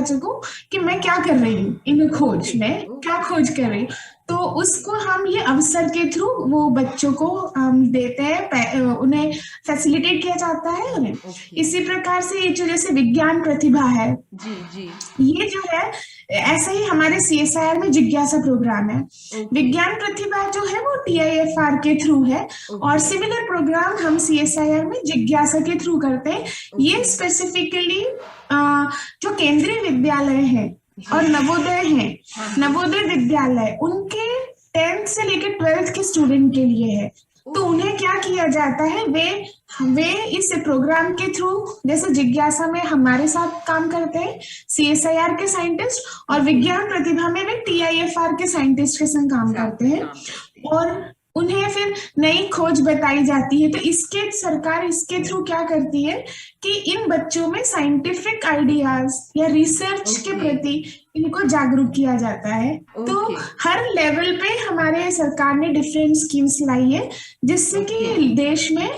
चुकूं कि मैं क्या कर रही हूँ इन खोज ओके में, क्या ओके खोज कर रही हूँ। तो उसको हम ये अवसर के थ्रू वो बच्चों को देते हैं, उन्हें फैसिलिटेट किया जाता है उन्हें। ओके इसी प्रकार से ये जो जैसे विज्ञान प्रतिभा है, जी जी ये जो है ऐसा ही हमारे सीएसआईआर में जिज्ञासा प्रोग्राम है। ओके विज्ञान प्रतिभा जो है वो टीआईएफआर के थ्रू है और ओके सिमिलर प्रोग्राम हम सीएसआईआर में जिज्ञासा के थ्रू करते हैं। ये ओके स्पेसिफिकली जो केंद्रीय विद्यालय है और जी नवोदय है, हाँ जी नवोदय विद्यालय उनके 10th से लेकर 12th के स्टूडेंट के लिए है। तो ओके उन्हें क्या किया जाता है, वे इस प्रोग्राम के थ्रू जैसे जिज्ञासा में हमारे साथ काम करते हैं सीएसआईआर के साइंटिस्ट, और ओके विज्ञान प्रतिभा में वे टीआईएफआर के साइंटिस्ट के संग काम साथ करते में हैं काम करते हैं और उन्हें फिर नई खोज बताई जाती है। तो इसके सरकार इसके थ्रू क्या करती है कि इन बच्चों में साइंटिफिक आइडियाज या रिसर्च के ओके प्रति इनको जागरूक किया जाता है। तो ओके हर लेवल पे हमारे सरकार ने डिफरेंट स्कीम्स लाई है, जिससे ओके कि देश में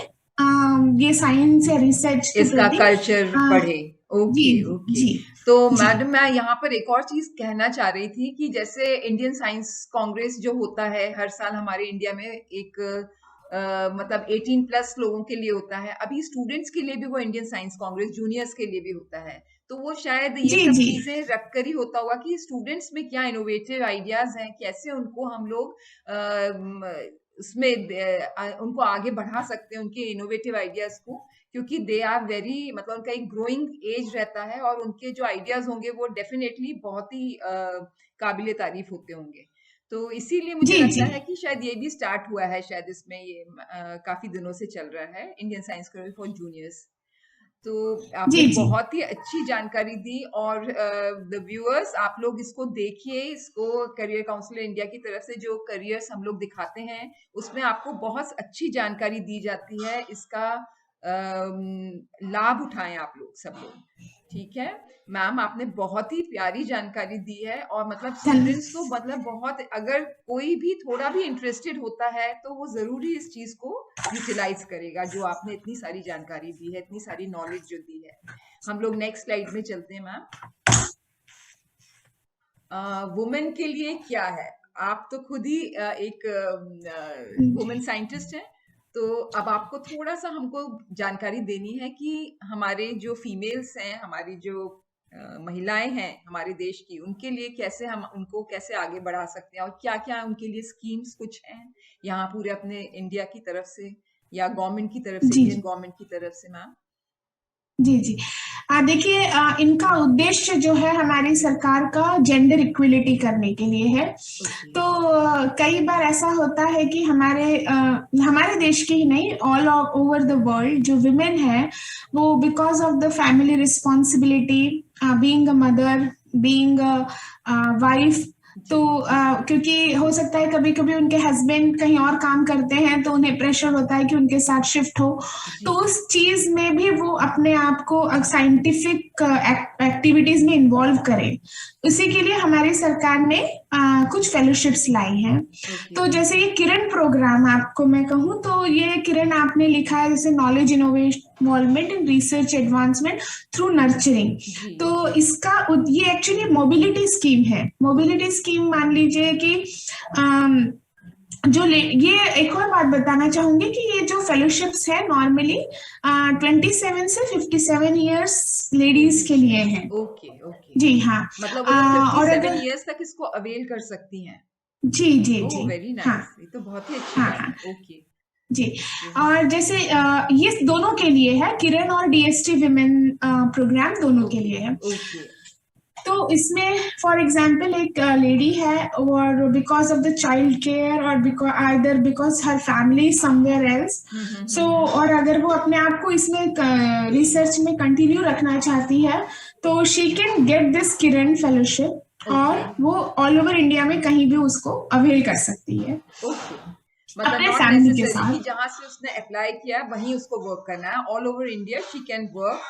ये साइंस या रिसर्च के इसका प्रति कल्चर बढ़े जी ओके ओके जी तो जी मैडम मैं यहाँ पर एक और चीज कहना चाह रही थी कि जैसे इंडियन साइंस कांग्रेस जो होता है हर साल हमारे इंडिया में एक मतलब 18+ लोगों के लिए होता है, अभी स्टूडेंट्स के लिए भी वो इंडियन साइंस कांग्रेस जूनियर्स के लिए भी होता है। तो वो शायद ये जी सब जी चीजें रख कर ही होता होगा कि स्टूडेंट्स में क्या इनोवेटिव आइडियाज हैं, कैसे उनको हम लोग उसमें उनको आगे बढ़ा सकते हैं उनके इनोवेटिव आइडियाज को, क्योंकि दे आर वेरी मतलब उनका एक ग्रोइंग एज रहता है और उनके जो आइडियाज होंगे वो डेफिनेटली बहुत ही काबिले तारीफ होते होंगे। तो इसीलिए मुझे जी जी लगता है कि शायद ये भी स्टार्ट हुआ है, शायद इसमें ये काफी दिनों से चल रहा है इंडियन साइंस फॉर जूनियर्स। तो आपने जी जी बहुत ही अच्छी जानकारी दी और द व्यूअर्स आप लोग इसको देखिए, इसको करियर काउंसिल इंडिया की तरफ से जो करियर्स हम लोग दिखाते हैं उसमें आपको बहुत अच्छी जानकारी दी जाती है, इसका लाभ उठाएं आप लोग सब लोग। ठीक है मैम, आपने बहुत ही प्यारी जानकारी दी है और मतलब धन स्टूडेंट्स को मतलब बहुत, अगर कोई भी थोड़ा भी इंटरेस्टेड होता है तो वो जरूरी इस चीज को यूटिलाइज करेगा जो आपने इतनी सारी जानकारी दी है, इतनी सारी नॉलेज जो दी है। हम लोग नेक्स्ट स्लाइड में चलते हैं मैम। वुमेन के लिए क्या है, आप तो खुद ही एक वुमेन साइंटिस्ट हैं, तो अब आपको थोड़ा सा हमको जानकारी देनी है कि हमारे जो फीमेल्स हैं, हमारी जो महिलाएं हैं हमारे देश की, उनके लिए कैसे हम उनको कैसे आगे बढ़ा सकते हैं और क्या क्या उनके लिए स्कीम्स कुछ हैं यहाँ पूरे अपने इंडिया की तरफ से या गवर्नमेंट की तरफ से, जी इंडियन जी गवर्नमेंट की तरफ से मैम। जी जी देखिए, इनका उद्देश्य जो है हमारी सरकार का जेंडर इक्विलिटी करने के लिए है। ओके तो कई बार ऐसा होता है कि हमारे देश के ही नहीं, ऑल ओवर द वर्ल्ड जो विमेन है वो because of the family responsibility, being a mother, being a wife, तो क्योंकि हो सकता है कभी कभी उनके हस्बैंड कहीं और काम करते हैं तो उन्हें प्रेशर होता है कि उनके साथ शिफ्ट हो, जी तो उस चीज में भी वो अपने आप को साइंटिफिक एक्टिविटीज में इन्वॉल्व करें। उसी के लिए हमारी सरकार ने कुछ फेलोशिप्स लाई हैं। तो जैसे ये किरण प्रोग्राम आपको मैं कहूँ तो ये किरण आपने लिखा है जैसे knowledge involvement in research advancement through nurturing. तो इसका ये एक्चुअली मोबिलिटी स्कीम है। मोबिलिटी स्कीम मान लीजिए कि ये एक और बात बताना चाहूंगी कि ये जो फेलोशिप्स है नॉर्मली 27 से 57 इयर्स लेडीज के लिए है। ओके ओके जी हाँ, मतलब वो 57 इयर्स तक इसको अवेल कर सकती हैं। जी जी जी, वेरी नाइस। हाँ, ये तो बहुत ही अच्छी बात है। ओके जी। और जैसे ये दोनों के लिए है, किरण और DST विमेन प्रोग्राम दोनों के लिए है। ओके तो इसमें फॉर एग्जाम्पल एक लेडी है और because of the child care और because her family somewhere else, so और अगर वो अपने आप को इसमें रिसर्च में कंटिन्यू रखना चाहती है तो she can get this Kiran fellowship और वो ऑल ओवर इंडिया में कहीं भी उसको अवेल कर सकती है। मतलब अपने फैमिली के साथ। जहाँ से उसने अप्लाई किया वहीं उसको वर्क करना है। All over India she can work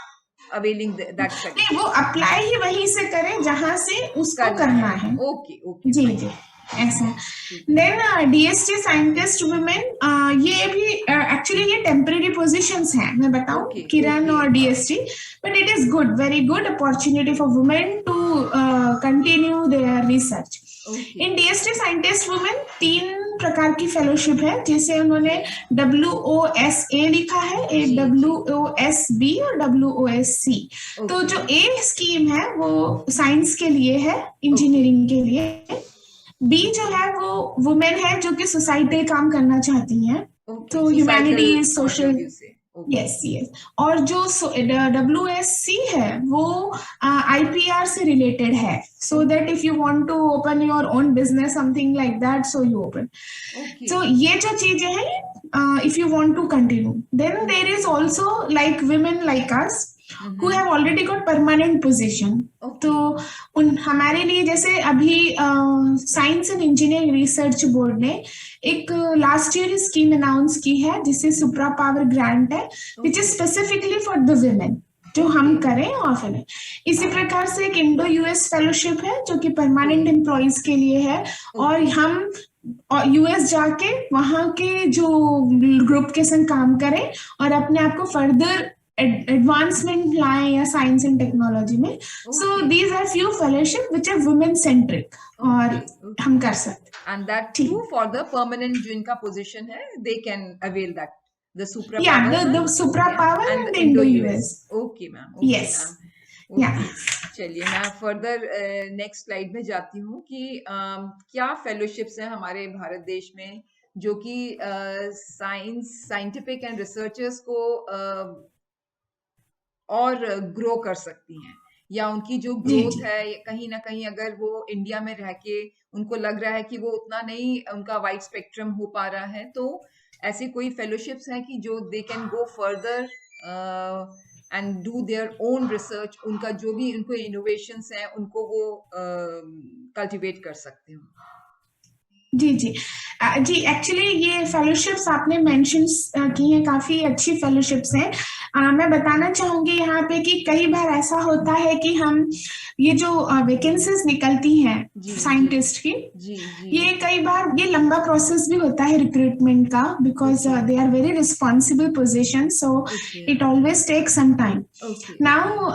availing that certificate. नहीं, वो अप्लाई ही वहीं से करें जहां से उसको करना है। ओके ओके जी जी, ऐसा। देन DST साइंटिस्ट वुमेन, ये भी एक्चुअली ये टेम्परेरी पोजीशंस हैं, मैं बताऊं, किरण और DST, but it is good, very good opportunity for women to continue their research. In DST scientist women 3 प्रकार की फेलोशिप है, जैसे उन्होंने WOSA लिखा है, एक WOSB और WOSC। तो जो A स्कीम है वो साइंस के लिए है, इंजीनियरिंग के लिए। B जो है वो वुमेन है जो कि सोसाइटी काम करना चाहती हैं, तो ह्यूमैनिटी सोशल, यस यस। और जो WSC है वो IPR से रिलेटेड है, so that if you want to open your own business something like that, so you open. So ये जो चीजें हैं, if you want to continue, then there is also like women like us who have already got permanent position. तो हमारे लिए जैसे अभी science and engineering research board ने एक लास्ट ईयर स्कीम अनाउंस की है जिससे सुप्रा पावर ग्रांट है, which is specifically for the women, जो हम करें और फिर इसी प्रकार से एक इंडो US फेलोशिप है जो कि परमानेंट एम्प्लॉइज के लिए है, और हम US जाके वहां के जो ग्रुप के संग काम करें और अपने आप को फर्दर एडवांसमेंट लाएं या साइंस एंड टेक्नोलॉजी में। So these are few fellowship which are women centric और हम कर सकते। And that too for the permanent जो इनका पोजीशन है, they can avail that the Supra yeah power, the Supra power and the Indo US. Okay ma'am, okay, yes okay. yeah. चलिए मैं further next slide में जाती हूँ कि क्या फेलोशिप्स हैं हमारे भारत देश में जो कि साइंटिफिक एंड रिसर्चर्स को और ग्रो कर सकती हैं, या उनकी जो ग्रोथ है कहीं ना कहीं अगर वो इंडिया में रह के उनको लग रहा है कि वो उतना नहीं उनका वाइड स्पेक्ट्रम हो पा रहा है, तो ऐसी कोई फेलोशिप्स हैं कि जो they can go further and do their own research, उनका जो भी उनको इनोवेशंस हैं उनको वो कल्टीवेट कर सकते हो। जी जी जी, एक्चुअली ये फेलोशिप्स आपने मेंशन की हैं, काफी अच्छी फेलोशिप्स हैं। मैं बताना चाहूंगी यहाँ पे कि कई बार ऐसा होता है कि हम ये जो वैकेंसीज निकलती हैं साइंटिस्ट की, ये कई बार ये लंबा प्रोसेस भी होता है रिक्रूटमेंट का, because they are very responsible position, so it always take some time. Now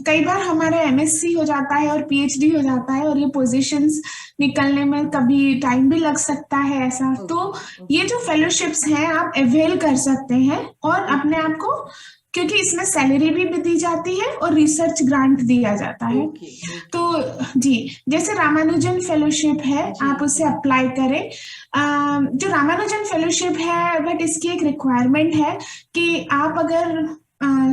कई बार हमारा MSc हो जाता है और PhD हो जाता है और ये पोजीशंस निकलने में कभी टाइम भी लग सकता है ऐसा। तो ये जो फेलोशिप्स हैं आप अवेल कर सकते हैं और अपने आप को, क्योंकि इसमें सैलरी भी दी जाती है और रिसर्च ग्रांट दिया जाता है। तो जी, जैसे रामानुजन फेलोशिप है, आप उसे अप्लाई करें। जो रामानुजन फेलोशिप है बट इसकी एक रिक्वायरमेंट है कि आप अगर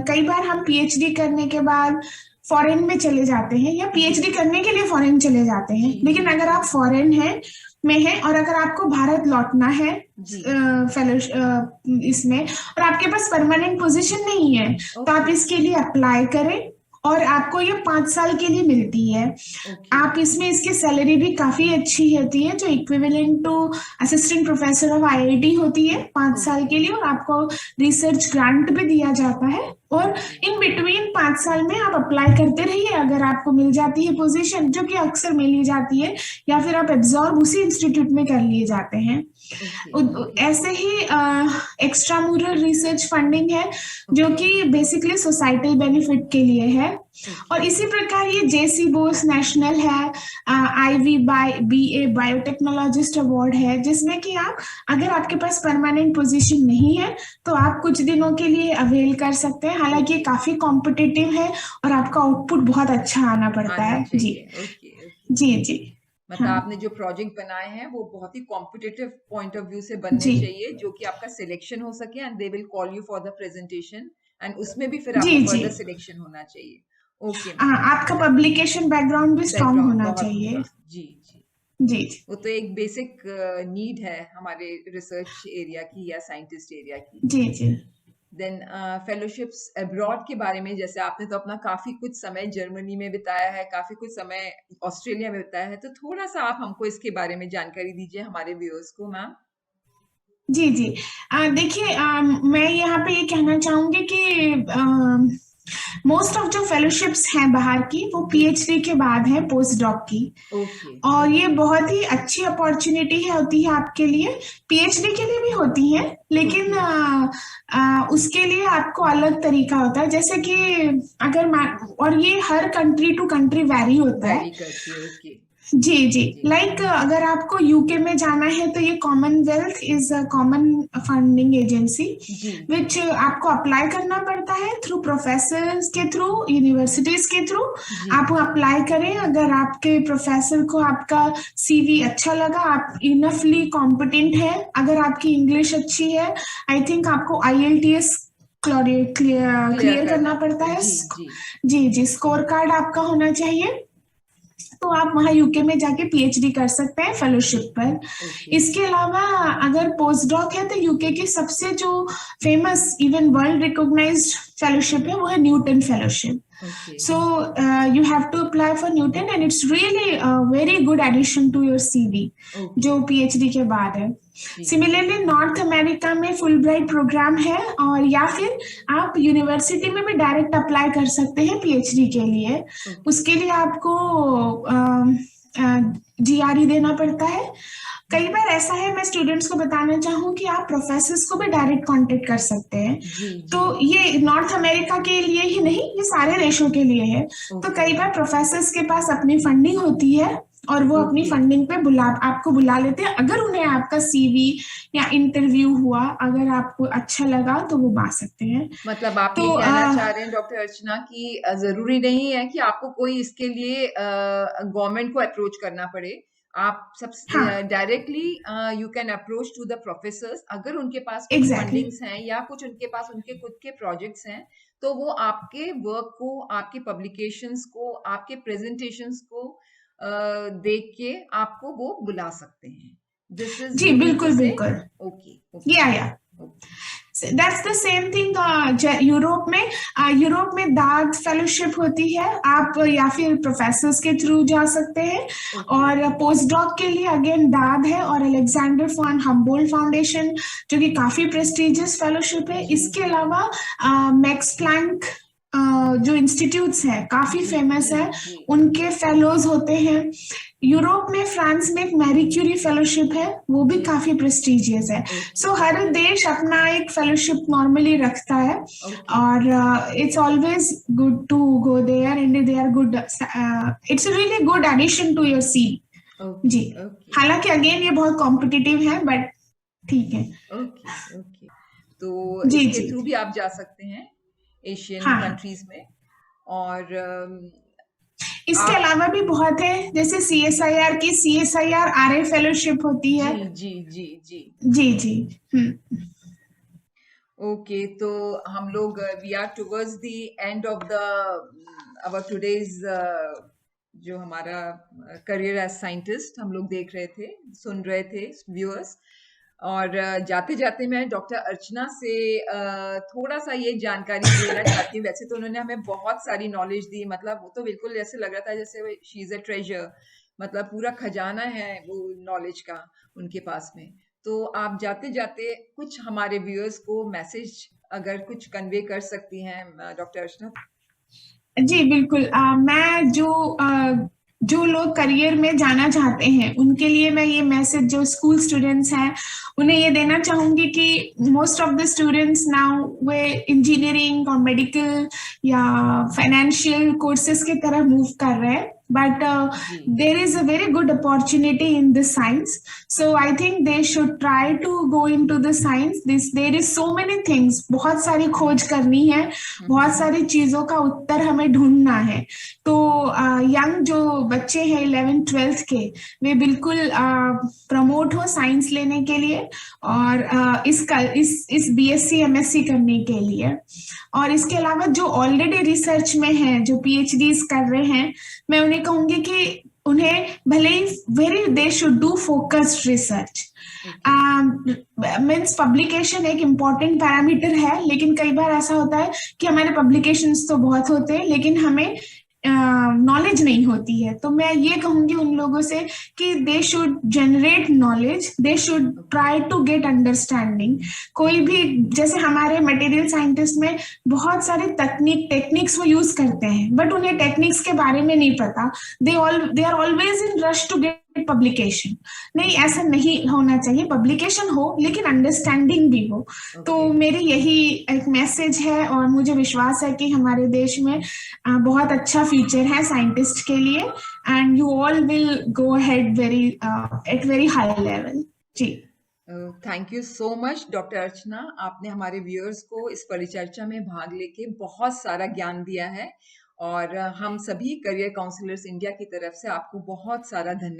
कई बार हम PhD करने के बाद फॉरेन में चले जाते हैं या PhD करने के लिए फॉरेन चले जाते हैं, लेकिन अगर आप फॉरेन में हैं और अगर आपको भारत लौटना है फेलोशिप इसमें और आपके पास परमानेंट पोजीशन नहीं है, तो आप इसके लिए अप्लाई करें और आपको ये 5 साल के लिए मिलती है। ओके। आप इसमें इसकी सैलरी भी काफी अच्छी होती है, जो equivalent to assistant professor of IIT होती है 5 साल ओके। के लिए। और आपको रिसर्च ग्रांट भी दिया जाता है। और ओके। इन बिटवीन 5 साल में आप अप्लाई करते रहिए, अगर आपको मिल जाती है पोजीशन, जो कि अक्सर मिल ही जाती है, या फिर आप एब्जॉर्ब उसी इंस्टीट्यूट में कर लिए जाते हैं। ओके। ओके। ऐसे ही एक्स्ट्रा मुरल रिसर्च फंडिंग है, जो ओके। कि बेसिकली सोसाइटल बेनिफिट के लिए है। ओके। और इसी प्रकार ये जेसी बोस नेशनल है, आईवी बाय बीए बायोटेक्नोलॉजिस्ट अवार्ड है, जिसमें कि आप, अगर आपके पास परमानेंट पोजीशन नहीं है, तो आप कुछ दिनों के लिए अवेल कर सकते हैं। हालांकि ये ओके। काफी कॉम्पिटिटिव है और आपका आउटपुट बहुत अच्छा आना पड़ता आना है जी। चाहिए। ओके। ओके। जी जी। मतलब हाँ आपने जो प्रोजेक्ट बनाए हैं वो बहुत ही कॉम्पिटिटिव पॉइंट ऑफ व्यू से बनने जी चाहिए, जो कि आपका सिलेक्शन हो सके and they will call you for the presentation, and उसमें भी फिर जी आपका जी। फर्दर सिलेक्शन होना चाहिए। Okay ma'am. आपका पब्लिकेशन बैकग्राउंड भी स्ट्रांग बैकग्राउंड होना बहुत चाहिए। जी जी। जी जी वो तो एक बेसिक नीड है हमारे रिसर्च एरिया की या साइंटिस्ट एरिया की। जी जी। देन फेलोशिप्स अब्रॉड के बारे में, जैसे आपने तो अपना काफी कुछ समय जर्मनी में बिताया है, काफी कुछ समय ऑस्ट्रेलिया में बिताया है, तो थोड़ा सा आप हमको इसके बारे में जानकारी दीजिए हमारे व्यूअर्स को मैम। जी जी। देखिए, मैं यहाँ पे ये कहना चाहूंगी कि मोस्ट ऑफ जो फेलोशिप्स हैं बाहर की, वो जी। पीएचडी के बाद है, पोस्ट डॉक की। ओके। और ये ओके। बहुत ही अच्छी अपॉर्चुनिटी है, होती है आपके लिए। पीएचडी के लिए भी होती है, लेकिन ओके। उसके लिए आपको अलग तरीका होता है। जैसे कि अगर और ये हर कंट्री टू कंट्री वैरी होता है। वेरी करती है। ओके। जी जी। जी। लाइक अगर आपको यूके में जाना है, तो ये commonwealth is a common funding agency, जी। जी। विच आपको अप्लाई करना पड़ता है थ्रू प्रोफेसर्स के थ्रू, यूनिवर्सिटीज के थ्रू। जी। आप अप्लाई करें, अगर आपके प्रोफेसर को आपका सीवी अच्छा लगा, आप इनफली कॉम्पिटेंट है, अगर आपकी इंग्लिश अच्छी है, आई थिंक आपको आईएलटीएस क्लियर क्लियर करना करना पड़ता पड़ता है। है। जी। जी। जी जी। स्कोर कार्ड आपका होना चाहिए, तो आप वहाँ यूके में जाके पीएचडी कर सकते हैं फेलोशिप पर। ओके। इसके अलावा अगर पोस्ट डॉक है, तो यूके की सबसे जो famous, even world recognised fellowship है, वो है Newton fellowship. Okay. So you have to apply for Newton, and it's really a very good addition to your CV, okay. जो पीएचडी के बाद है। जी। सिमिलरली नॉर्थ अमेरिका में फुल ब्राइट प्रोग्राम है, और या फिर आप यूनिवर्सिटी में भी डायरेक्ट अप्लाई कर सकते हैं पीएचडी के लिए। ओके। उसके लिए आपको जीआरई देना पड़ता है। कई बार ऐसा है, मैं स्टूडेंट्स को बताना चाहूँ कि आप प्रोफेसर्स को भी डायरेक्ट कांटेक्ट कर सकते हैं। जी। तो जी। ये नॉर्थ अमेरिका के लिए ही नहीं, ये सारे देशों के लिए है। तो ओके। कई बार प्रोफेसर्स के पास अपनी फंडिंग होती है, और वो अपनी ओके। फंडिंग पे आपको बुला लेते हैं। अगर उन्हें आपका सीवी या इंटरव्यू हुआ, अगर आपको अच्छा लगा, तो वो आ सकते हैं। मतलब आप ये तो कहना चाह रहे हैं डॉक्टर अर्चना कि जरूरी नहीं है कि आपको कोई इसके लिए गवर्नमेंट को अप्रोच करना पड़े। आप सब हाँ, directly you can approach to the professors, अगर उनके पास कुछ एग्जैक्टली फंडिंग्स हैं या कुछ उनके पास उनके खुद के प्रोजेक्ट्स हैं, तो वो आपके वर्क को, आपके पब्लिकेशंस को, आपके प्रेजेंटेशंस को देख के आपको वो बुला सकते हैं। दिस इज जी, यू मीन टू बिल्कुल से। बिल्कुल। ओके। ओके। या okay. That's the same thing Europe में दाद फेलोशिप होती है, आप या फिर प्रोफेसर्स के थ्रू जा सकते हैं। ओके। और पोस्ट डॉक के लिए अगेन दाद है, और अलेक्जेंडर फॉन हम्बोल्ट फाउंडेशन, जो कि काफी प्रेस्टिजियस फेलोशिप है। जी। इसके जी। अलावा मैक्स प्लैंक जो इंस्टीट्यूट्स है, काफी जी। फेमस जी। है, जी। उनके फेलोज होते हैं। यूरोप में फ्रांस में एक मैरी क्यूरी फेलोशिप है, वो भी जी। काफी प्रेस्टिजियस है। ओके। सो हर ओके। देश अपना एक फेलोशिप नॉर्मली रखता है। ओके। और it's always good to go there, and they are good, it's really good addition to your C. Okay. जी। ओके। हालांकि अगेन ये बहुत कॉम्पिटिटिव है, बट ठीक है। ओके। ओके। तो जी इसके जी। थ्रू भी आप जा सकते हैं एशियन हाँ, कंट्रीज में। और इसके आप अलावा भी बहुत है, जैसे सीएसआईआर की सीएसआईआर आरए फेलोशिप होती जी। है। जी। जी। जी। जी जी। हम्म। ओके। तो हम लोग we are towards the end of the our today's, जो हमारा करियर एज साइंटिस्ट हम लोग देख रहे थे, सुन रहे थे व्यूअर्स। और जाते-जाते मैं डॉक्टर अर्चना से थोड़ा-सा ये जानकारी लेना चाहती हूँ। वैसे तो उन्होंने हमें बहुत सारी नॉलेज दी, मतलब वो तो बिल्कुल ऐसे लग रहा था जैसे वो शी इज़ अ ट्रेज़र, मतलब पूरा खजाना है वो नॉलेज का उनके पास में। तो आप जाते-जाते कुछ हमारे व्यूअर्स को मैसेज अगर कुछ कन्वे कर सकती हैं डॉक्टर अर्चना? जी, बिल्कुल। मैं जो लोग करियर में जाना चाहते हैं, उनके लिए मैं ये मैसेज जो स्कूल स्टूडेंट्स हैं, उन्हें ये देना चाहूँगी कि most of the students now way engineering और मेडिकल या फाइनेंशियल कोर्सेज की तरफ मूव कर रहे हैं। But ji. there is a very good opportunity in the science. So I think they should try to go into the science. There is so many things. बहुत सारी खोज करनी है, बहुत सारी चीजों का उत्तर हमें ढूंढना है। तो यंग जो बच्चे हैं 11th-12th के, वे बिल्कुल प्रमोट हो साइंस लेने के लिए और इस बीएससी एमएससी करने के लिए। और इसके अलावा जो ऑलरेडी रिसर्च में है, जो पीएचडीज कर रहे हैं, मैं उन्हें कहूंगी कि उन्हें भले ही दे should do focused research. Means publication एक इम्पॉर्टेंट पैरामीटर है, लेकिन कई बार ऐसा होता है कि हमारे पब्लिकेशंस तो बहुत होते हैं, लेकिन हमें नॉलेज नहीं होती है। तो मैं ये कहूंगी उन लोगों से कि they should generate knowledge, they should try to get understanding. कोई भी, जैसे हमारे मटेरियल साइंटिस्ट में बहुत सारे टेक्निक्स वो यूज करते हैं, बट उन्हें टेक्निक्स के बारे में नहीं पता। They are always in rush to get publication. नहीं, ऐसा नहीं होना चाहिए। पब्लिकेशन हो लेकिन अंडरस्टैंडिंग भी हो। तो मेरी यही एक मैसेज है और मुझे विश्वास है कि हमारे देश में बहुत अच्छा फ्यूचर है साइंटिस्ट के लिए, and you all will go ahead at very high level. जी, thank you so much doctor Archana, आपने हमारे व्यूअर्स को इस परिचर्चा में भाग लेके बहुत सारा ज्ञान दिया है और हम सभी करियर काउंसलर्स इंडिया की तरफ से आपको बहुत सारा धन्यवाद।